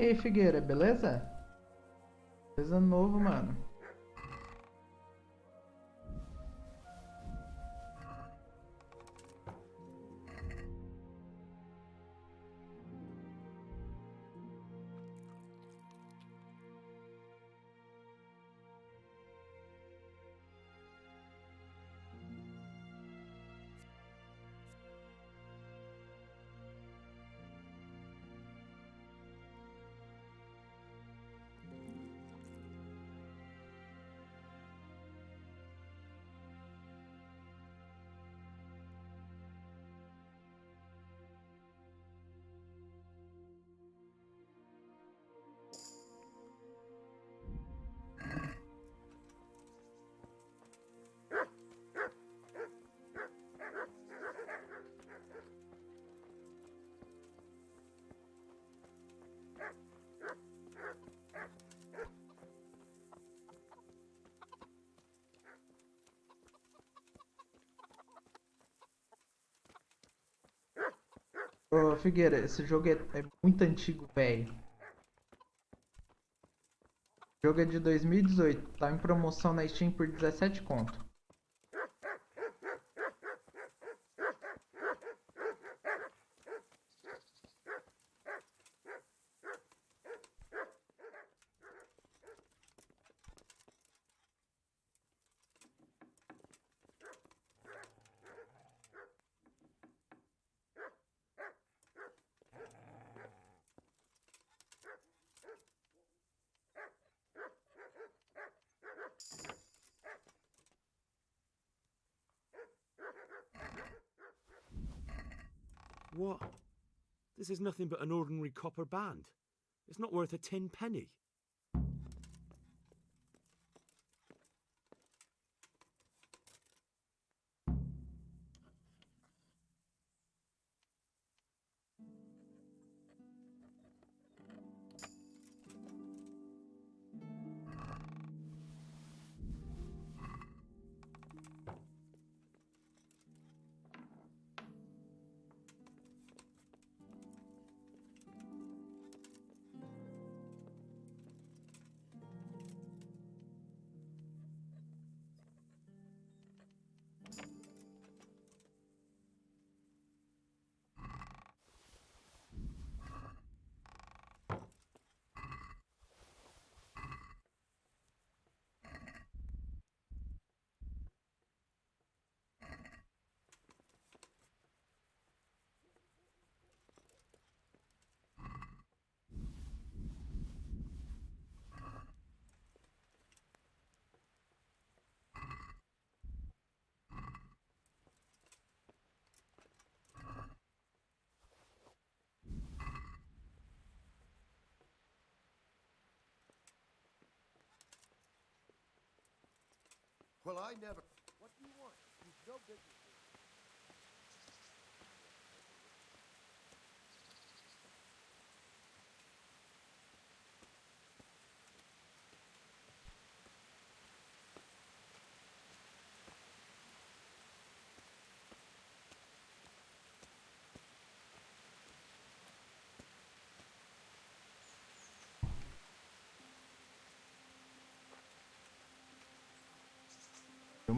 E aí, Figueira, beleza? Coisa novo, mano. Ô, Figueira, esse jogo é muito antigo, velho. O jogo é de 2018, tá em promoção na Steam por 17 conto. What? This is nothing but an ordinary copper band. It's not worth a 10 penny. Well, I never... What do you want? You've no business.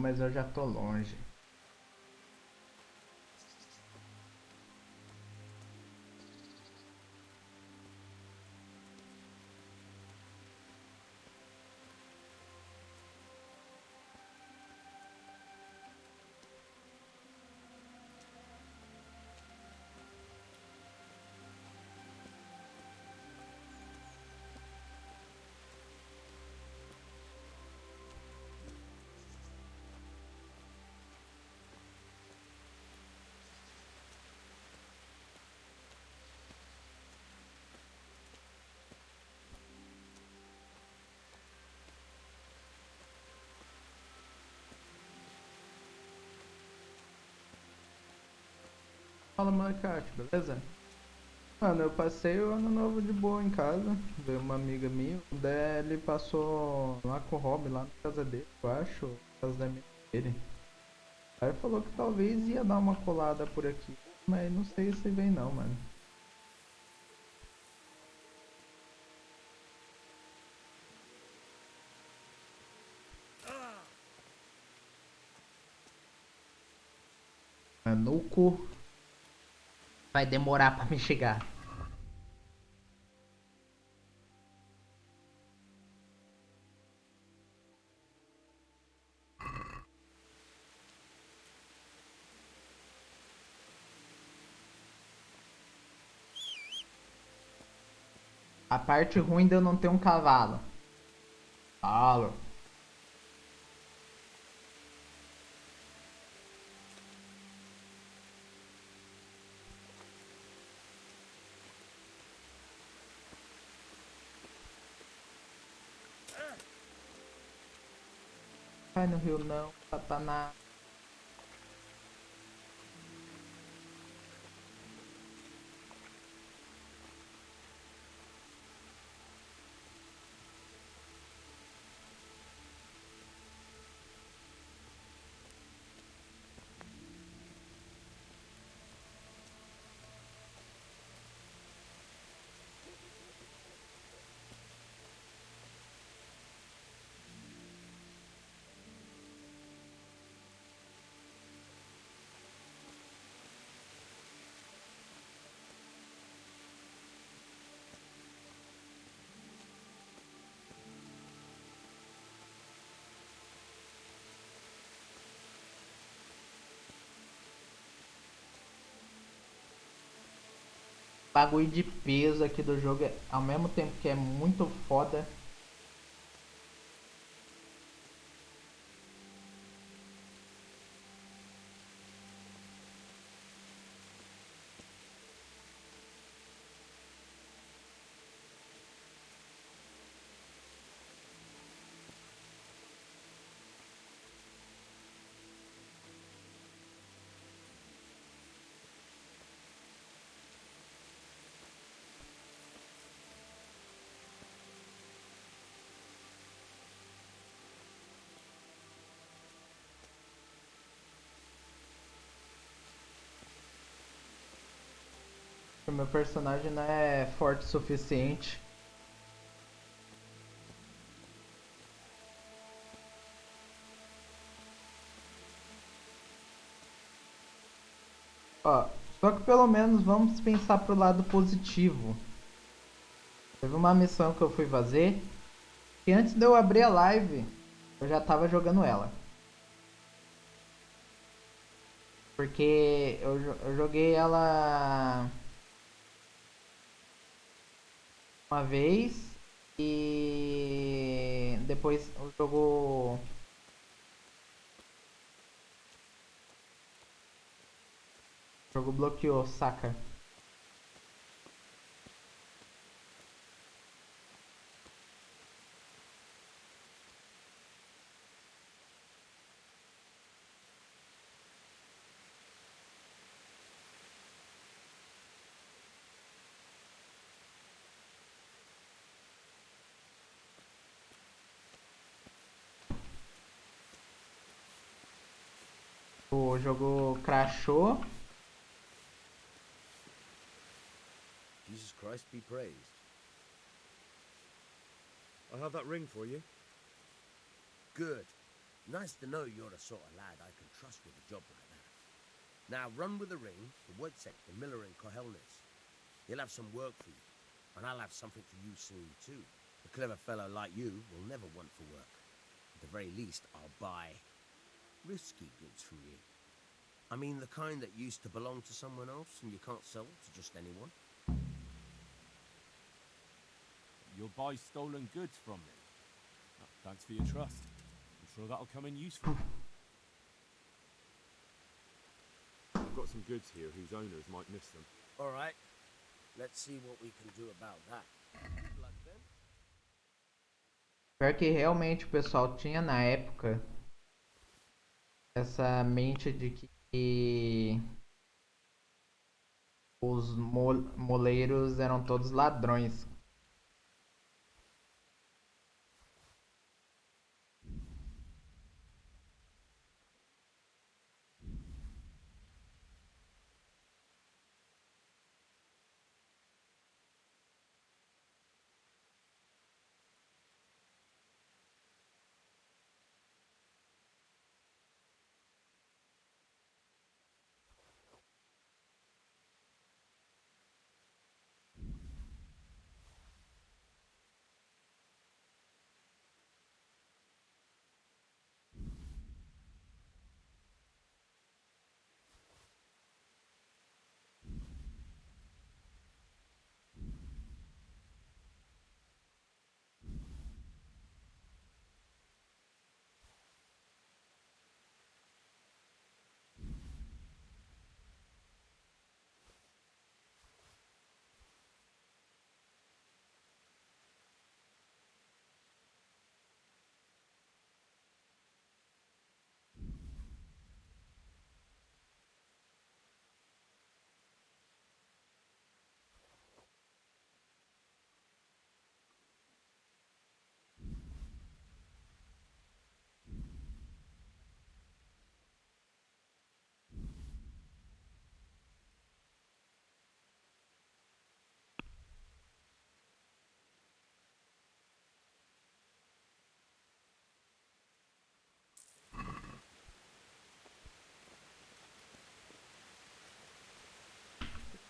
Mas eu já tô longe. Fala, molecate, beleza? Mano, eu passei o ano novo de boa em casa. Veio uma amiga minha. O ele passou lá com o Rob, lá na casa dele, eu acho. Na casa da amiga dele. Aí falou que talvez ia dar uma colada por aqui. Mas não sei se vem não, mano. manuco. Vai demorar pra me chegar. A parte ruim de eu não ter um cavalo. Cavalo. Vai no rio não, satanás. Bagulho de peso aqui do jogo, ao mesmo tempo que é muito foda. O meu personagem não é forte o suficiente. Ó, só que pelo menos vamos pensar pro lado positivo. Teve uma missão que eu fui fazer e antes de eu abrir a live, eu já tava jogando ela. Porque eu joguei ela uma vez e depois o jogo bloqueou, saca? O jogo crashou. Jesus Christ be praised. I have that ring for you. Good. Nice to know you're the sort of lad I can trust with a job like that. Now run with the ring to Wojciech, the miller in Kohelnitz. He'll have some work for you, and I'll have something for you soon too. A clever fellow like you will never want for work. At the very least, I'll buy risky goods from you. I mean the kind that used to belong to someone else and you can't sell to just anyone. You'll buy stolen goods from me. Oh, thanks for your trust. I'm sure that'll come in useful. I've got some goods here whose owners might miss them. All right. Let's see what we can do about that. Good luck then. Pior que realmente o pessoal tinha na época essa mente de que os moleiros eram todos ladrões.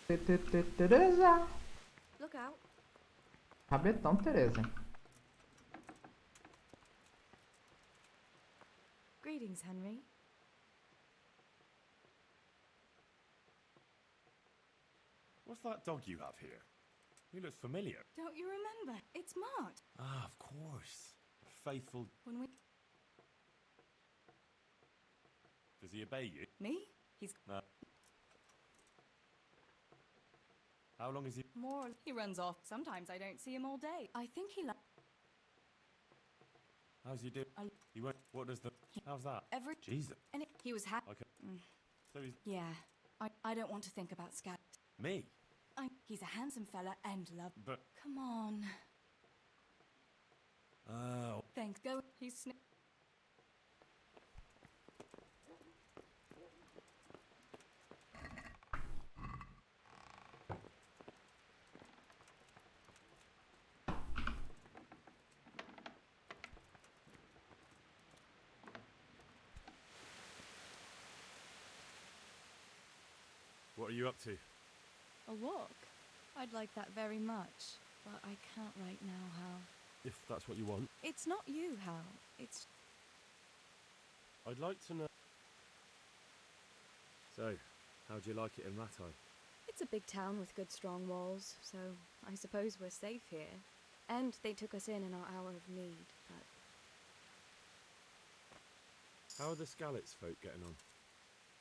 Teresa. Look out. Rabetão, Teresa. Greetings, Henry. What's that dog you have here? He looks familiar. Don't you remember? It's Mart. Ah, of course. Faithful. When we... Does he obey you? Me? He's No. How long is he? more... He runs off. Sometimes I don't see him all day. I think he How's he do? He won't. What does the? How's that? every... Jesus. And he was happy. Okay. So he's Yeah. I don't want to think about Scat. me. He's a handsome fella and love... But Come on. oh, Thanks. Go. He's what are you up to? A walk. I'd like that very much, but I can't right now, Hal. If that's what you want. It's not you, Hal. It's... I'd like to know. So, how do you like it in Rattay? It's a big town with good strong walls, so I suppose we're safe here. And they took us in our hour of need, but... How are the Skalitz folk getting on?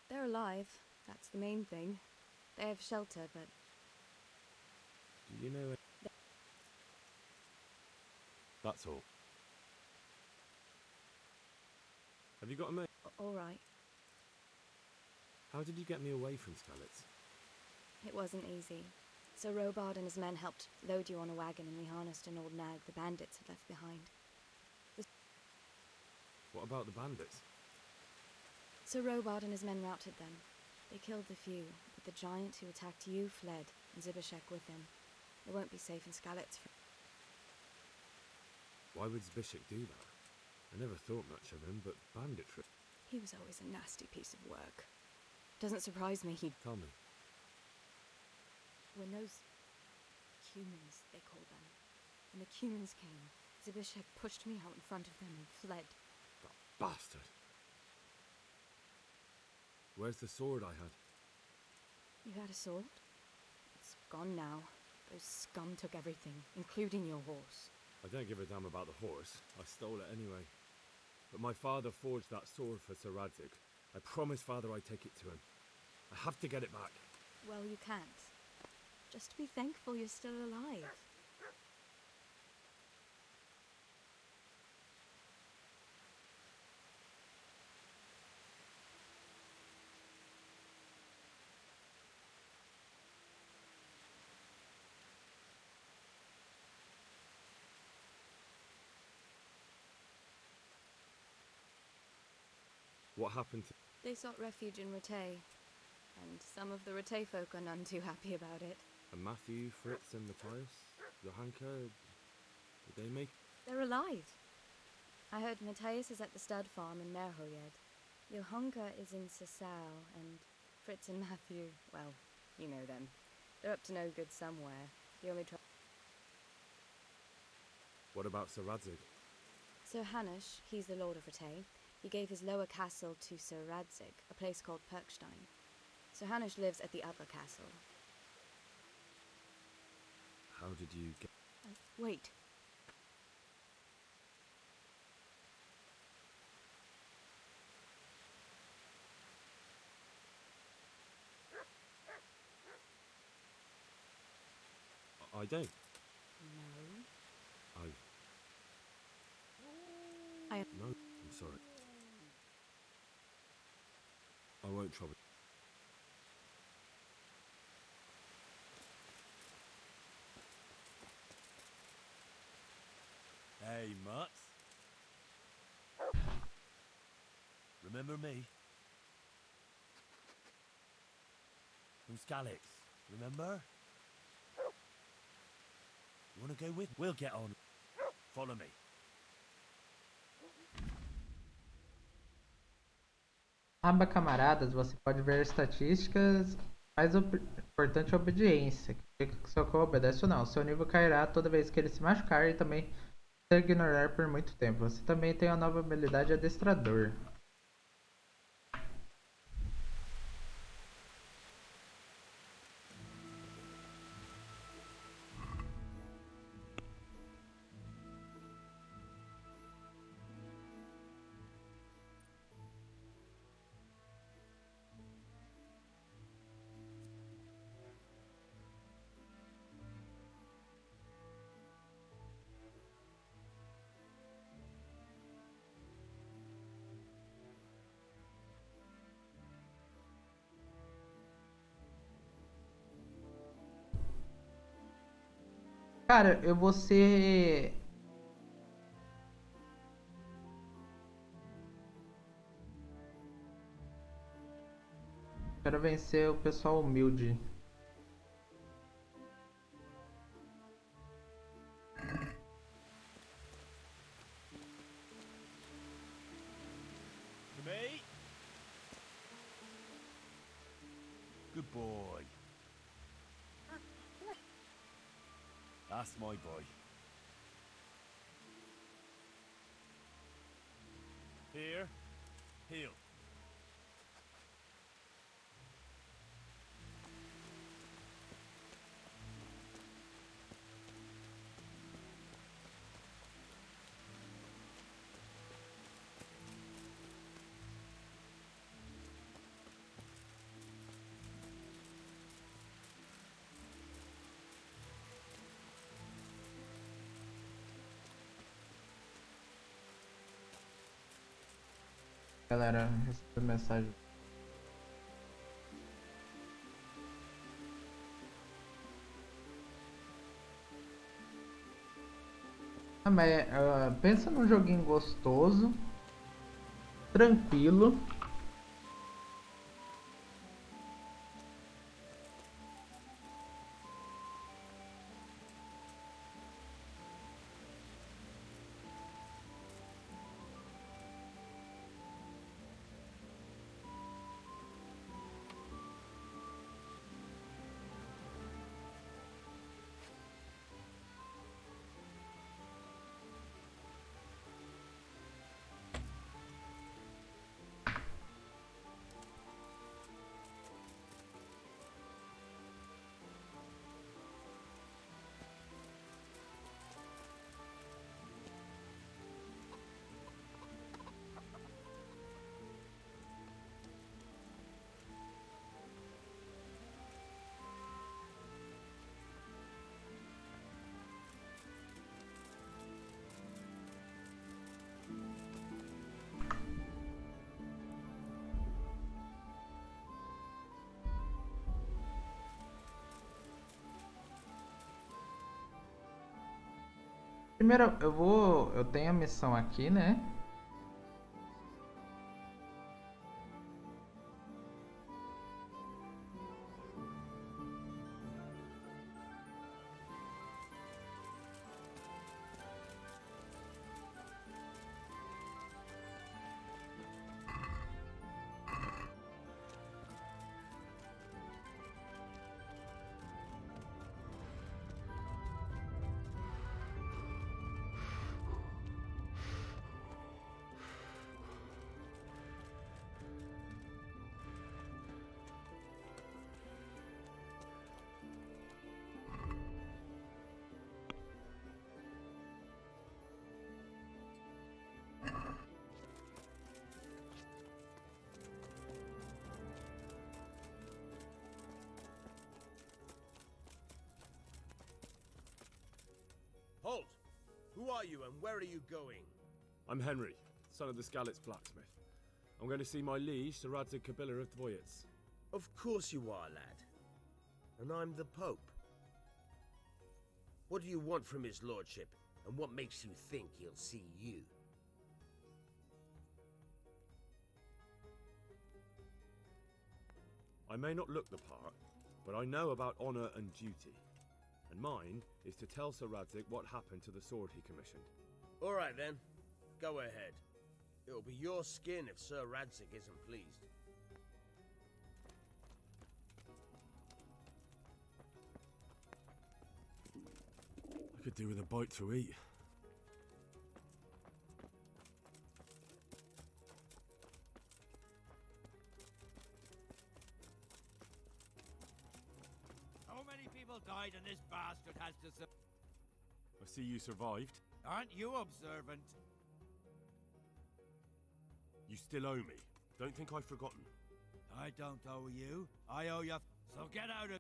They're alive. That's the main thing. They have shelter, but... Do you know? That's all. Have you got a mate? All right. How did you get me away from Skalitz? It wasn't easy. So Robard and his men helped load you on a wagon and we harnessed an old nag the bandits had left behind. What about the bandits? So Robard and his men routed them. They killed the few, but the giant who attacked you fled, and Zibishek with him. It won't be safe in Skalitz. Why would Zbyszek do that? I never thought much of him, but banditry. He was always a nasty piece of work. Doesn't surprise me he'd... Tell me. When those... humans, they call them. When the humans came, Zibishek pushed me out in front of them and fled. That bastard! Where's the sword I had? You had a sword? It's gone now. Those scum took everything, including your horse. I don't give a damn about the horse. I stole it anyway. But my father forged that sword for Sir Radzig. I promised father I'd take it to him. I have to get it back. Well, you can't. Just be thankful you're still alive. What happened to... They sought refuge in Rattay, and some of the Rattay folk are none too happy about it. And Matthew, Fritz and Matthias? Johanka? Did they make... They're alive. I heard Matthias is at the stud farm in Merhoyed. Johanka is in Sasau, and Fritz and Matthew, well, you know them. They're up to no good somewhere. The only trouble... What about Sir Radzig? Sir Hanush, he's the lord of Rattay. He gave his lower castle to Sir Radzig, a place called Perkstein. Sir Hanush lives at the upper castle. How did you get... Wait. I don't. No. I... I... No, I'm sorry. I won't trouble. Hey, Mutt. Remember me? From Skalitz, remember? You wanna go with? We'll get on. Follow me. Aba camaradas, você pode ver estatísticas Mais importante é a obediência. Que seu cão obedece ou não. Seu nível cairá toda vez que ele se machucar e também se ignorar por muito tempo. Você também tem a nova habilidade Adestrador. Cara, eu vou ser... Quero vencer o pessoal humilde. Me? Good boy. That's my boy. Here, heel. Galera, recebi mensagem. Mas, pensa num joguinho gostoso, tranquilo. Primeiro, eu tenho a missão aqui, né? Halt! Who are you and where are you going? I'm Henry, son of the Skalitz blacksmith. I'm going to see my liege, Sir Radzig Kabila of Dvoyets. Of course you are, lad. And I'm the Pope. What do you want from his lordship, and what makes you think he'll see you? I may not look the part, but I know about honor and duty. And mine is to tell Sir Radzig what happened to the sword he commissioned. All right then, go ahead. It'll be your skin if Sir Radzig isn't pleased. Could do with a bite to eat. How many people died and this bastard has to survive? I see you survived. Aren't you observant? You still owe me. Don't think I've forgotten. I don't owe you. I owe you. So get out of...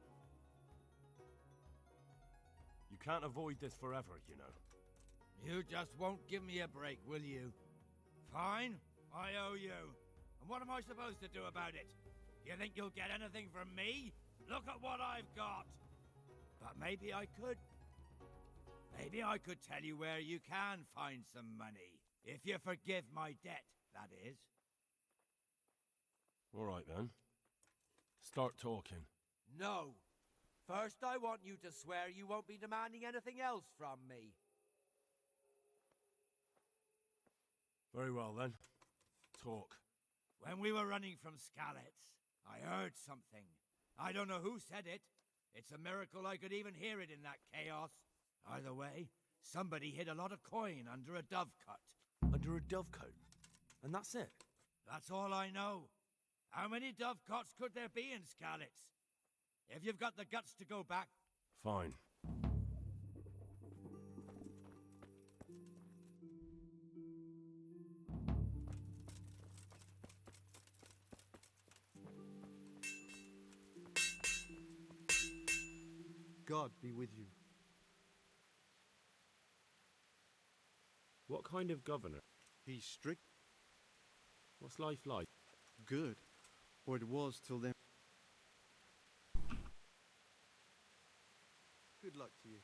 You can't avoid this forever, you know. You just won't give me a break, will you? Fine, I owe you. And what am I supposed to do about it? You think you'll get anything from me? Look at what I've got. But maybe I could. Maybe I could tell you where you can find some money. If you forgive my debt, that is. All right, then. Start talking. No. First, I want you to swear you won't be demanding anything else from me. Very well, then. Talk. When we were running from Skalitz, I heard something. I don't know who said it. It's a miracle I could even hear it in that chaos. Either way, somebody hid a lot of coin under a dovecote. Under a dovecote? And that's it? That's all I know. How many dovecotes could there be in Skalitz? If you've got the guts to go back... Fine. God be with you. What kind of governor? He's strict. What's life like? Good. Or it was till then. Good luck to you.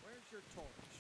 Where's your torch?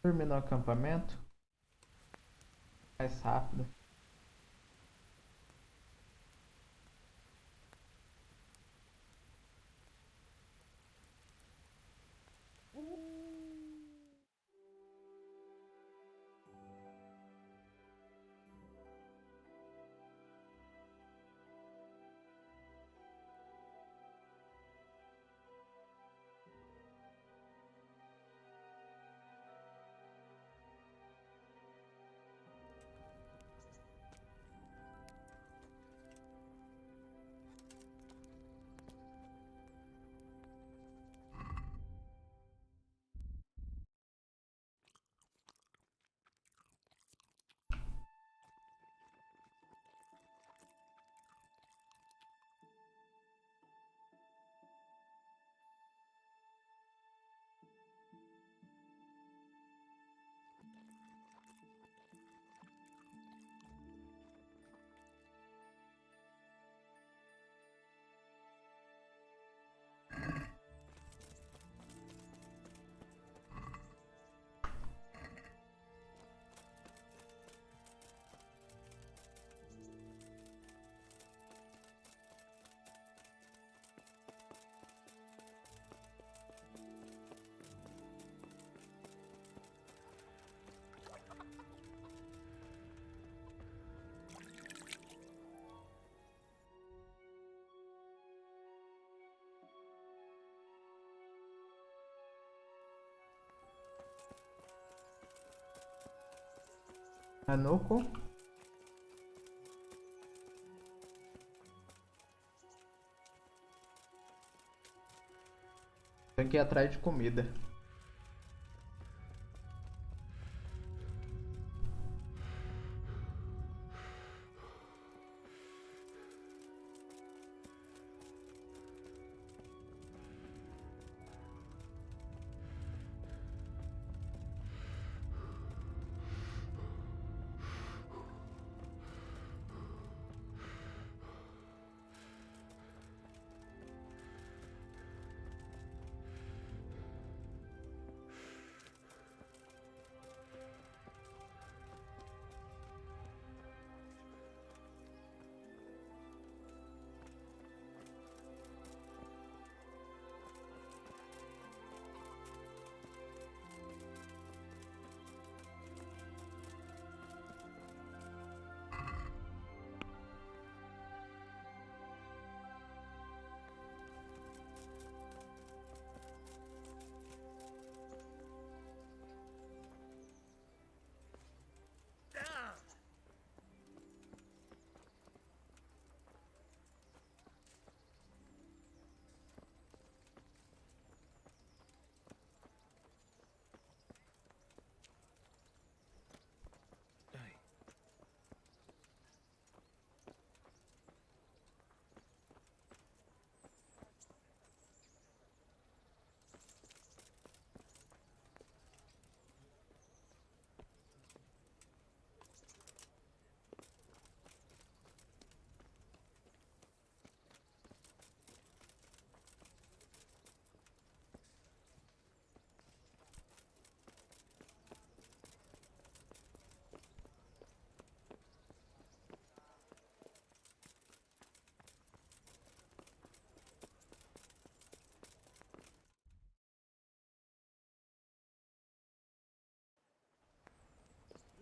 Dormir no acampamento. Mais rápido. Anuco. Tem que ir atrás de comida.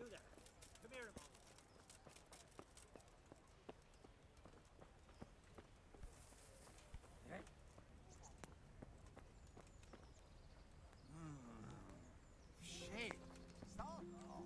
You there. Come here a moment. Shit. Stop. Oh.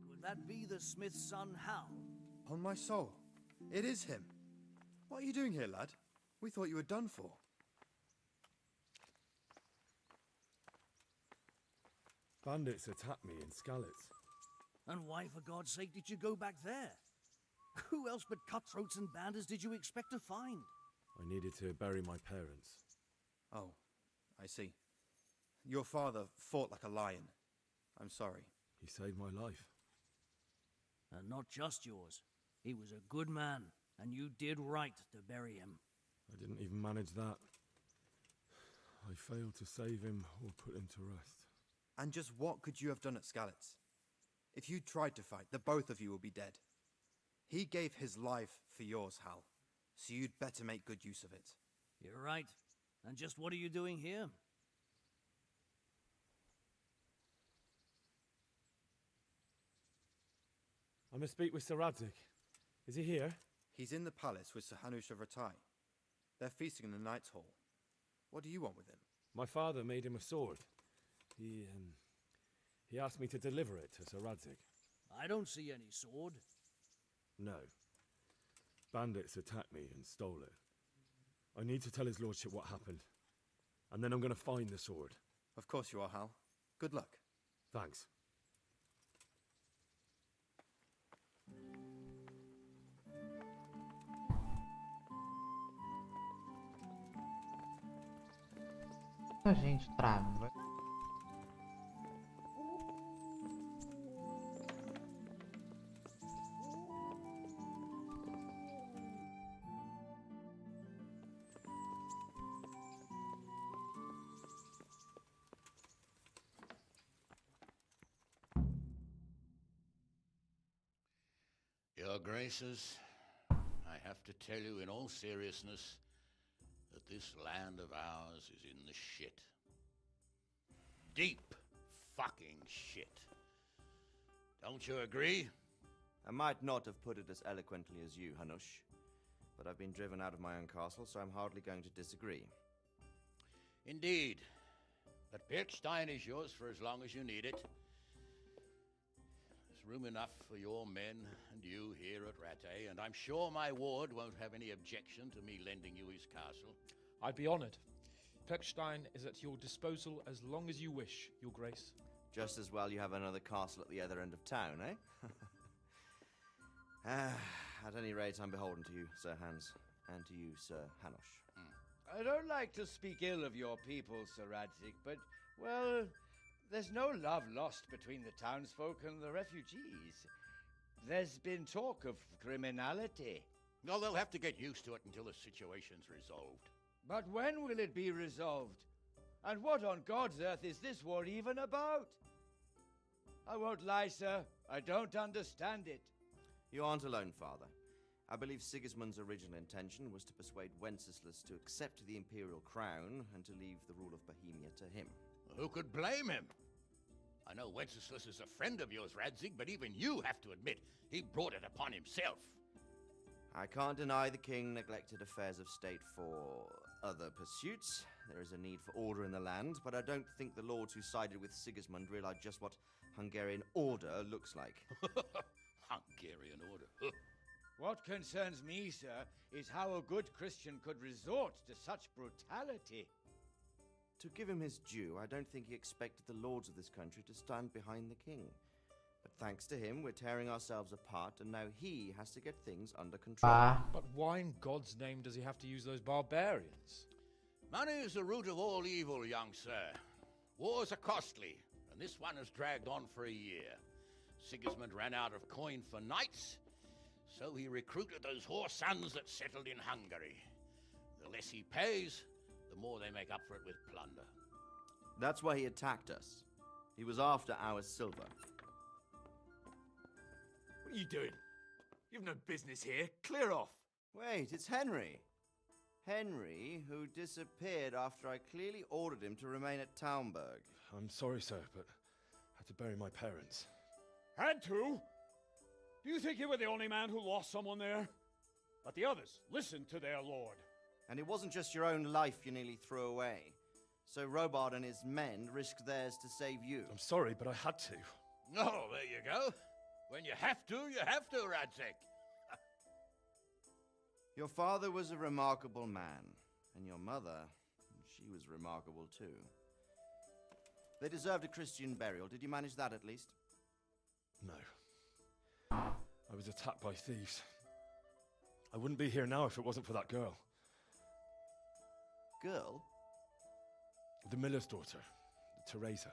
Could that be the smith's son, Hal? On my soul, it is him. What are you doing here, lad? We thought you were done for. Bandits attacked me in Skalitz. And why, for God's sake, did you go back there? Who else but cutthroats and bandits did you expect to find? I needed to bury my parents. Oh, I see. Your father fought like a lion. I'm sorry. He saved my life. And not just yours. He was a good man, and you did right to bury him. I didn't even manage that. I failed to save him or put him to rest. And just what could you have done at Skalitz? If you tried to fight, the both of you will be dead. He gave his life for yours, Hal. So you'd better make good use of it. You're right. And just what are you doing here? I must speak with Sir Radzig. Is he here? He's in the palace with Sir Hanush of Ratai. They're feasting in the Knight's Hall. What do you want with him? My father made him a sword. He asked me to deliver it to Sir Radzig. I don't see any sword. No. Bandits attacked me and stole it. I need to tell his lordship what happened. And then I'm going to find the sword. Of course you are, Hal. Good luck. Thanks. A gente trava. Your Graces, I have to tell you in all seriousness that this land of ours is in the shit. Deep fucking shit. Don't you agree? I might not have put it as eloquently as you, Hanush, but I've been driven out of my own castle, so I'm hardly going to disagree. Indeed. But Pirkstein is yours for as long as you need it. There's room enough for your men and you here at Rattay, and I'm sure my ward won't have any objection to me lending you his castle. I'd be honored. Pirkstein is at your disposal as long as you wish, Your Grace. Just as well you have another castle at the other end of town, eh? At any rate, I'm beholden to you, Sir Hans, and to you, Sir Hanush. I don't like to speak ill of your people, Sir Radzig, but, well, there's no love lost between the townsfolk and the refugees. There's been talk of criminality. Well, they'll have to get used to it until the situation's resolved. But when will it be resolved? And what on God's earth is this war even about? I won't lie, sir. I don't understand it. You aren't alone, Father. I believe Sigismund's original intention was to persuade Wenceslas to accept the imperial crown and to leave the rule of Bohemia to him. Who could blame him? I know Wenceslas is a friend of yours, Radzig, but even you have to admit he brought it upon himself. I can't deny the king neglected affairs of state for other pursuits. There is a need for order in the land, but I don't think the lords who sided with Sigismund realized just what Hungarian order looks like. Hungarian order? What concerns me, sir, is how a good Christian could resort to such brutality. To give him his due, I don't think he expected the lords of this country to stand behind the king. But thanks to him, we're tearing ourselves apart, and now he has to get things under control. But why in God's name does he have to use those barbarians? Money is the root of all evil, young sir. Wars are costly, and this one has dragged on for a year. Sigismund ran out of coin for knights, so he recruited those whore sons that settled in Hungary. The less he pays, the more they make up for it with plunder. That's why he attacked us. He was after our silver. What are you doing? You've no business here. Clear off. Wait, it's Henry. Henry, who disappeared after I clearly ordered him to remain at Townburg. I'm sorry, sir, but I had to bury my parents. Had to? Do you think you were the only man who lost someone there? But the others listened to their lord. And it wasn't just your own life you nearly threw away. So Robard and his men risked theirs to save you. I'm sorry, but I had to. Oh, there you go. When you have to, Radzig. Your father was a remarkable man, and your mother, she was remarkable too. They deserved a Christian burial. Did you manage that at least? No. I was attacked by thieves. I wouldn't be here now if it wasn't for that girl. Girl? The miller's daughter, Teresa.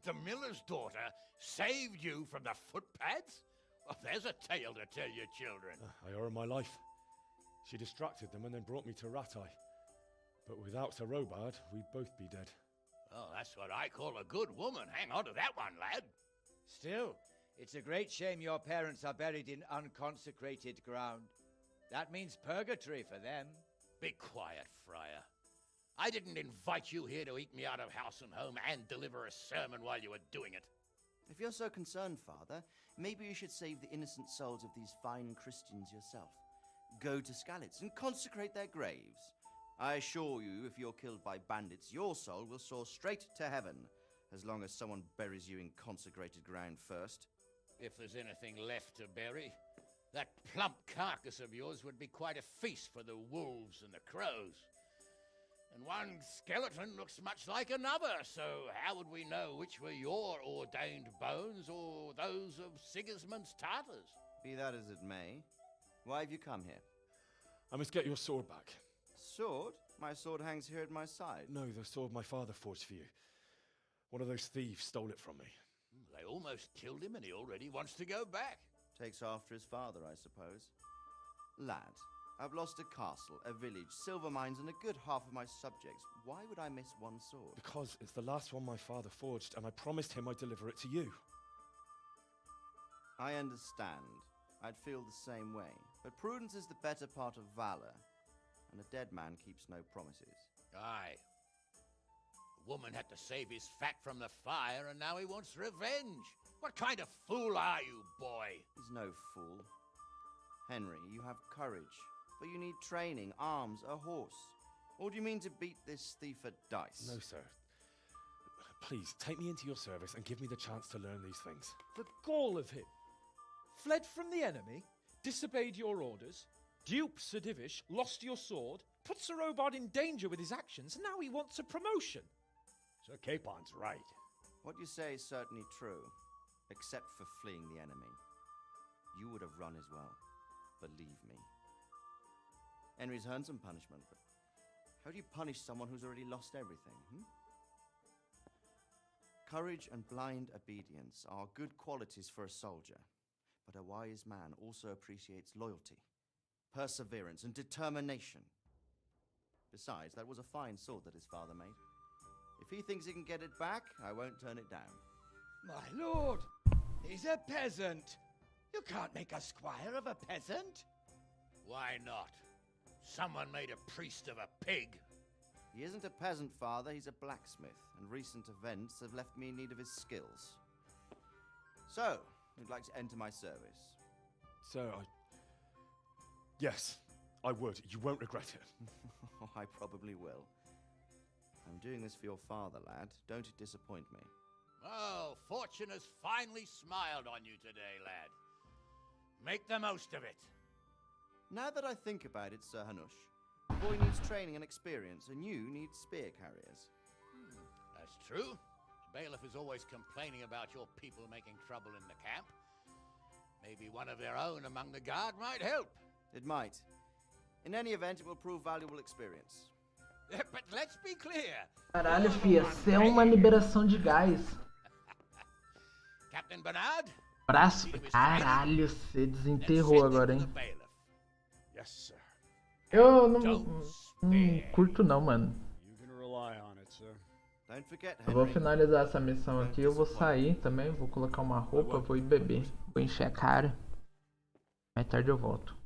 The miller's daughter saved you from the footpads? Well, there's a tale to tell your children. I owe her my life. She distracted them and then brought me to Ratai. But without Sir Robard, we'd both be dead. Oh, that's what I call a good woman. Hang on to that one, lad. Still, it's a great shame your parents are buried in unconsecrated ground. That means purgatory for them. Be quiet, Friar. I didn't invite you here to eat me out of house and home and deliver a sermon while you were doing it. If you're so concerned, Father, maybe you should save the innocent souls of these fine Christians yourself. Go to Skalitz and consecrate their graves. I assure you, if you're killed by bandits, your soul will soar straight to heaven, as long as someone buries you in consecrated ground first. If there's anything left to bury, that plump carcass of yours would be quite a feast for the wolves and the crows. And one skeleton looks much like another, so how would we know which were your ordained bones or those of Sigismund's Tartars? Be that as it may, why have you come here? I must get your sword back. Sword? My sword hangs here at my side. No, the sword my father forged for you. One of those thieves stole it from me. They almost killed him and he already wants to go back. Takes after his father, I suppose. Lad, I've lost a castle, a village, silver mines, and a good half of my subjects. Why would I miss one sword? Because it's the last one my father forged, and I promised him I'd deliver it to you. I understand. I'd feel the same way. But prudence is the better part of valor, and a dead man keeps no promises. Aye. The woman had to save his fat from the fire, and now he wants revenge. What kind of fool are you, boy? He's no fool. Henry, you have courage, but you need training, arms, a horse. Or do you mean to beat this thief at dice? No, sir. Please, take me into your service and give me the chance to learn these things. The gall of him. Fled from the enemy, disobeyed your orders, duped Sir Divish, lost your sword, put Sir Robard in danger with his actions, and now he wants a promotion. Sir Capon's right. What you say is certainly true, except for fleeing the enemy. You would have run as well, believe me. Henry's earned some punishment, but how do you punish someone who's already lost everything, Courage and blind obedience are good qualities for a soldier, but a wise man also appreciates loyalty, perseverance, and determination. Besides, that was a fine sword that his father made. If he thinks he can get it back, I won't turn it down. My lord, he's a peasant. You can't make a squire of a peasant. Why not? Someone made a priest of a pig. He isn't a peasant, Father. He's a blacksmith, and recent events have left me in need of his skills. So, you'd like to enter my service? Sir, Yes, I would. You won't regret it. I probably will. I'm doing this for your father, lad. Don't it disappoint me. Oh, fortune has finally smiled on you today, lad. Make the most of it. Now that I think about it, Sir Hanush, the boy needs training and experience, and you need spear carriers. That's true. The bailiff is always complaining about your people making trouble in the camp. Maybe one of their own among the guard might help. It might. In any event, it will prove valuable experience. But let's be clear. Caralho, fia, você é uma liberação de gás. Captain Bernard? Braço. Caralho, você desenterrou agora, hein? Yes, sir. Eu não curto não, mano. You can rely on it, sir. Don't forget, Eu vou finalizar essa missão aqui, eu vou sair também, vou colocar uma roupa, vou ir beber. Vou encher a cara. Mais tarde eu volto.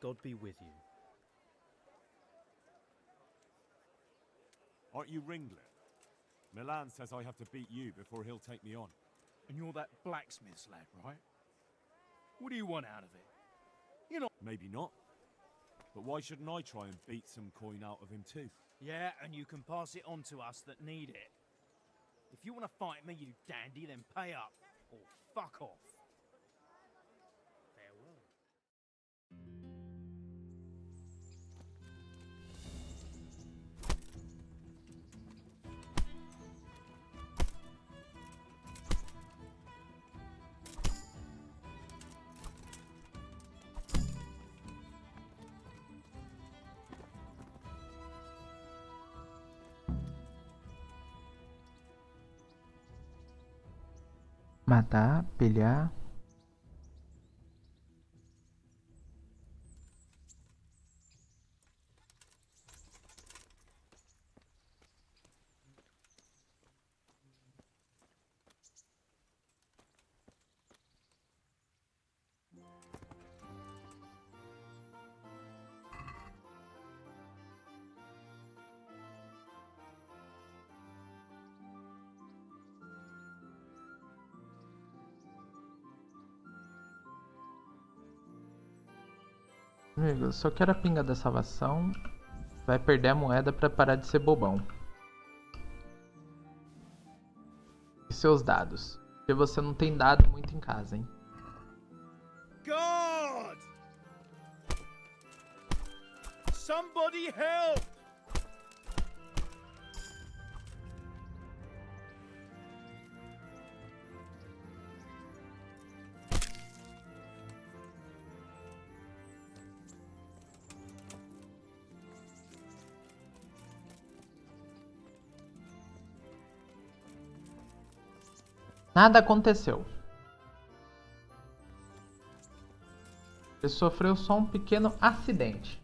God be with you. Aren't you Ringlet? Milan says I have to beat you before he'll take me on. And you're that blacksmith's lad, right? What do you want out of it? You know. Maybe not. But why shouldn't I try and beat some coin out of him too? Yeah, and you can pass it on to us that need it. If you want to fight me, you dandy, then pay up. Or fuck off. Farewell. Matar, pilhar. Amigo, eu só quero a pinga da salvação. Vai perder a moeda pra parar de ser bobão. E seus dados. Porque você não tem dado muito em casa, hein? God! Somebody help! Nada aconteceu. Ele sofreu só um pequeno acidente.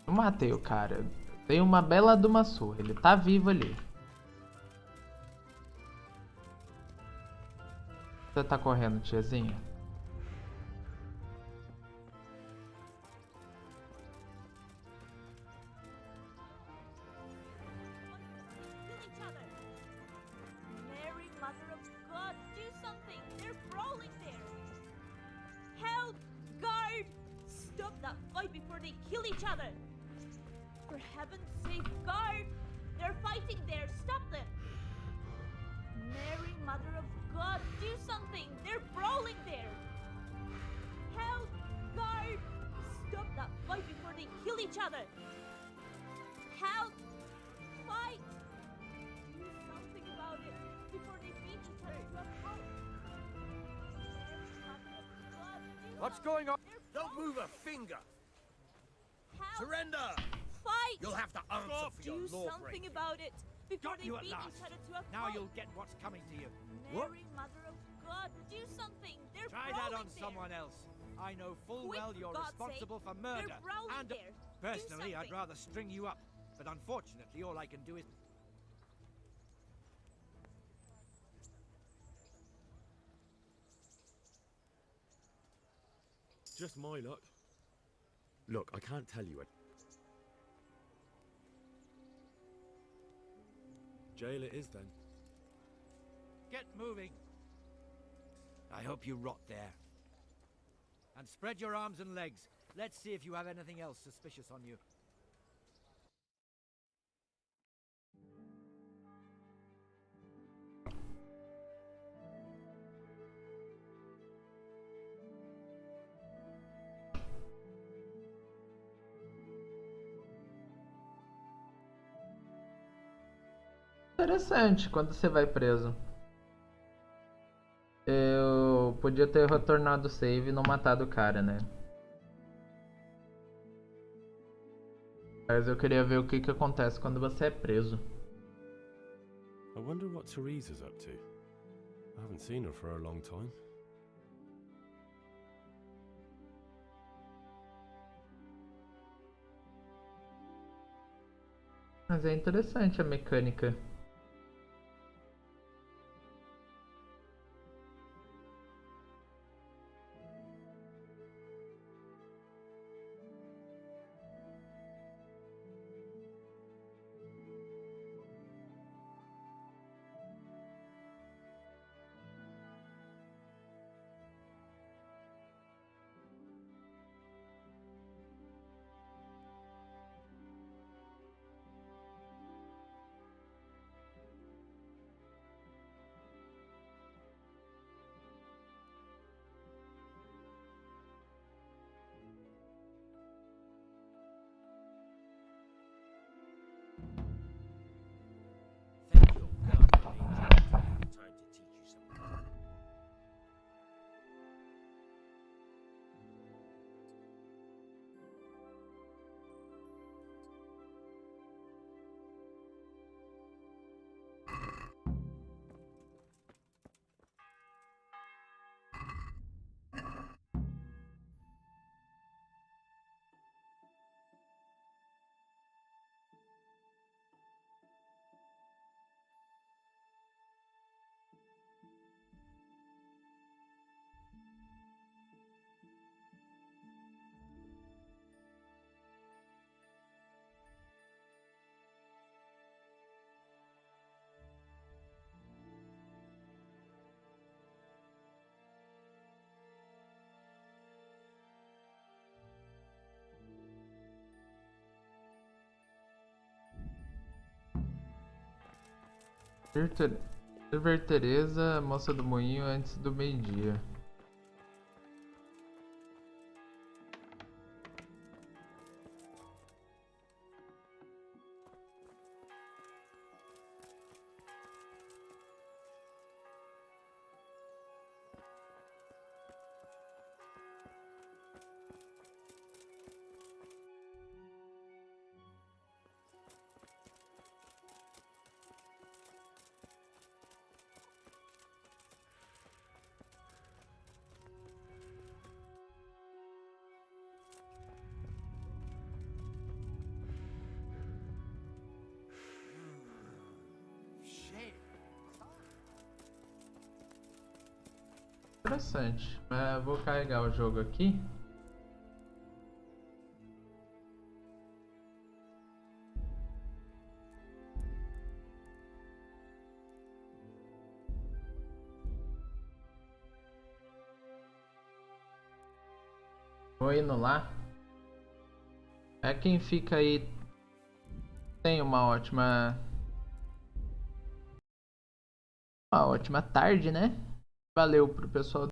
Eu matei o cara. Dei uma bela de uma surra. Ele tá vivo ali. Você tá correndo, tiazinha? What's going on? Don't move a finger. Surrender. Fight! You'll have to answer for your Do law something breaking. about it before Got they you at beat last. each other to a Now pulp. you'll get what's coming to you. Mary, Mother of God, do something! They're Try that on brawling there. someone else. I know full Quick, well for you're God's responsible sake. for murder. They're brawling And there. personally, I'd something. rather string you up. But unfortunately, all I can do is... Just my luck. Look, I can't tell you it. Jail it is then. Get moving. I hope you rot there. And spread your arms and legs. Let's see if you have anything else suspicious on you. Interessante quando você vai preso. Eu podia ter retornado o save e não matado o cara, né? Mas eu queria ver o que acontece quando você é preso. I wonder what Teresa's up to. I haven't seen her for a long time. Mas é interessante a mecânica. Ver Teresa, moça do moinho, antes do meio-dia. Interessante, mas vou carregar o jogo aqui. Vou indo lá. É quem fica aí. Tem uma ótima tarde, né? Valeu pro pessoal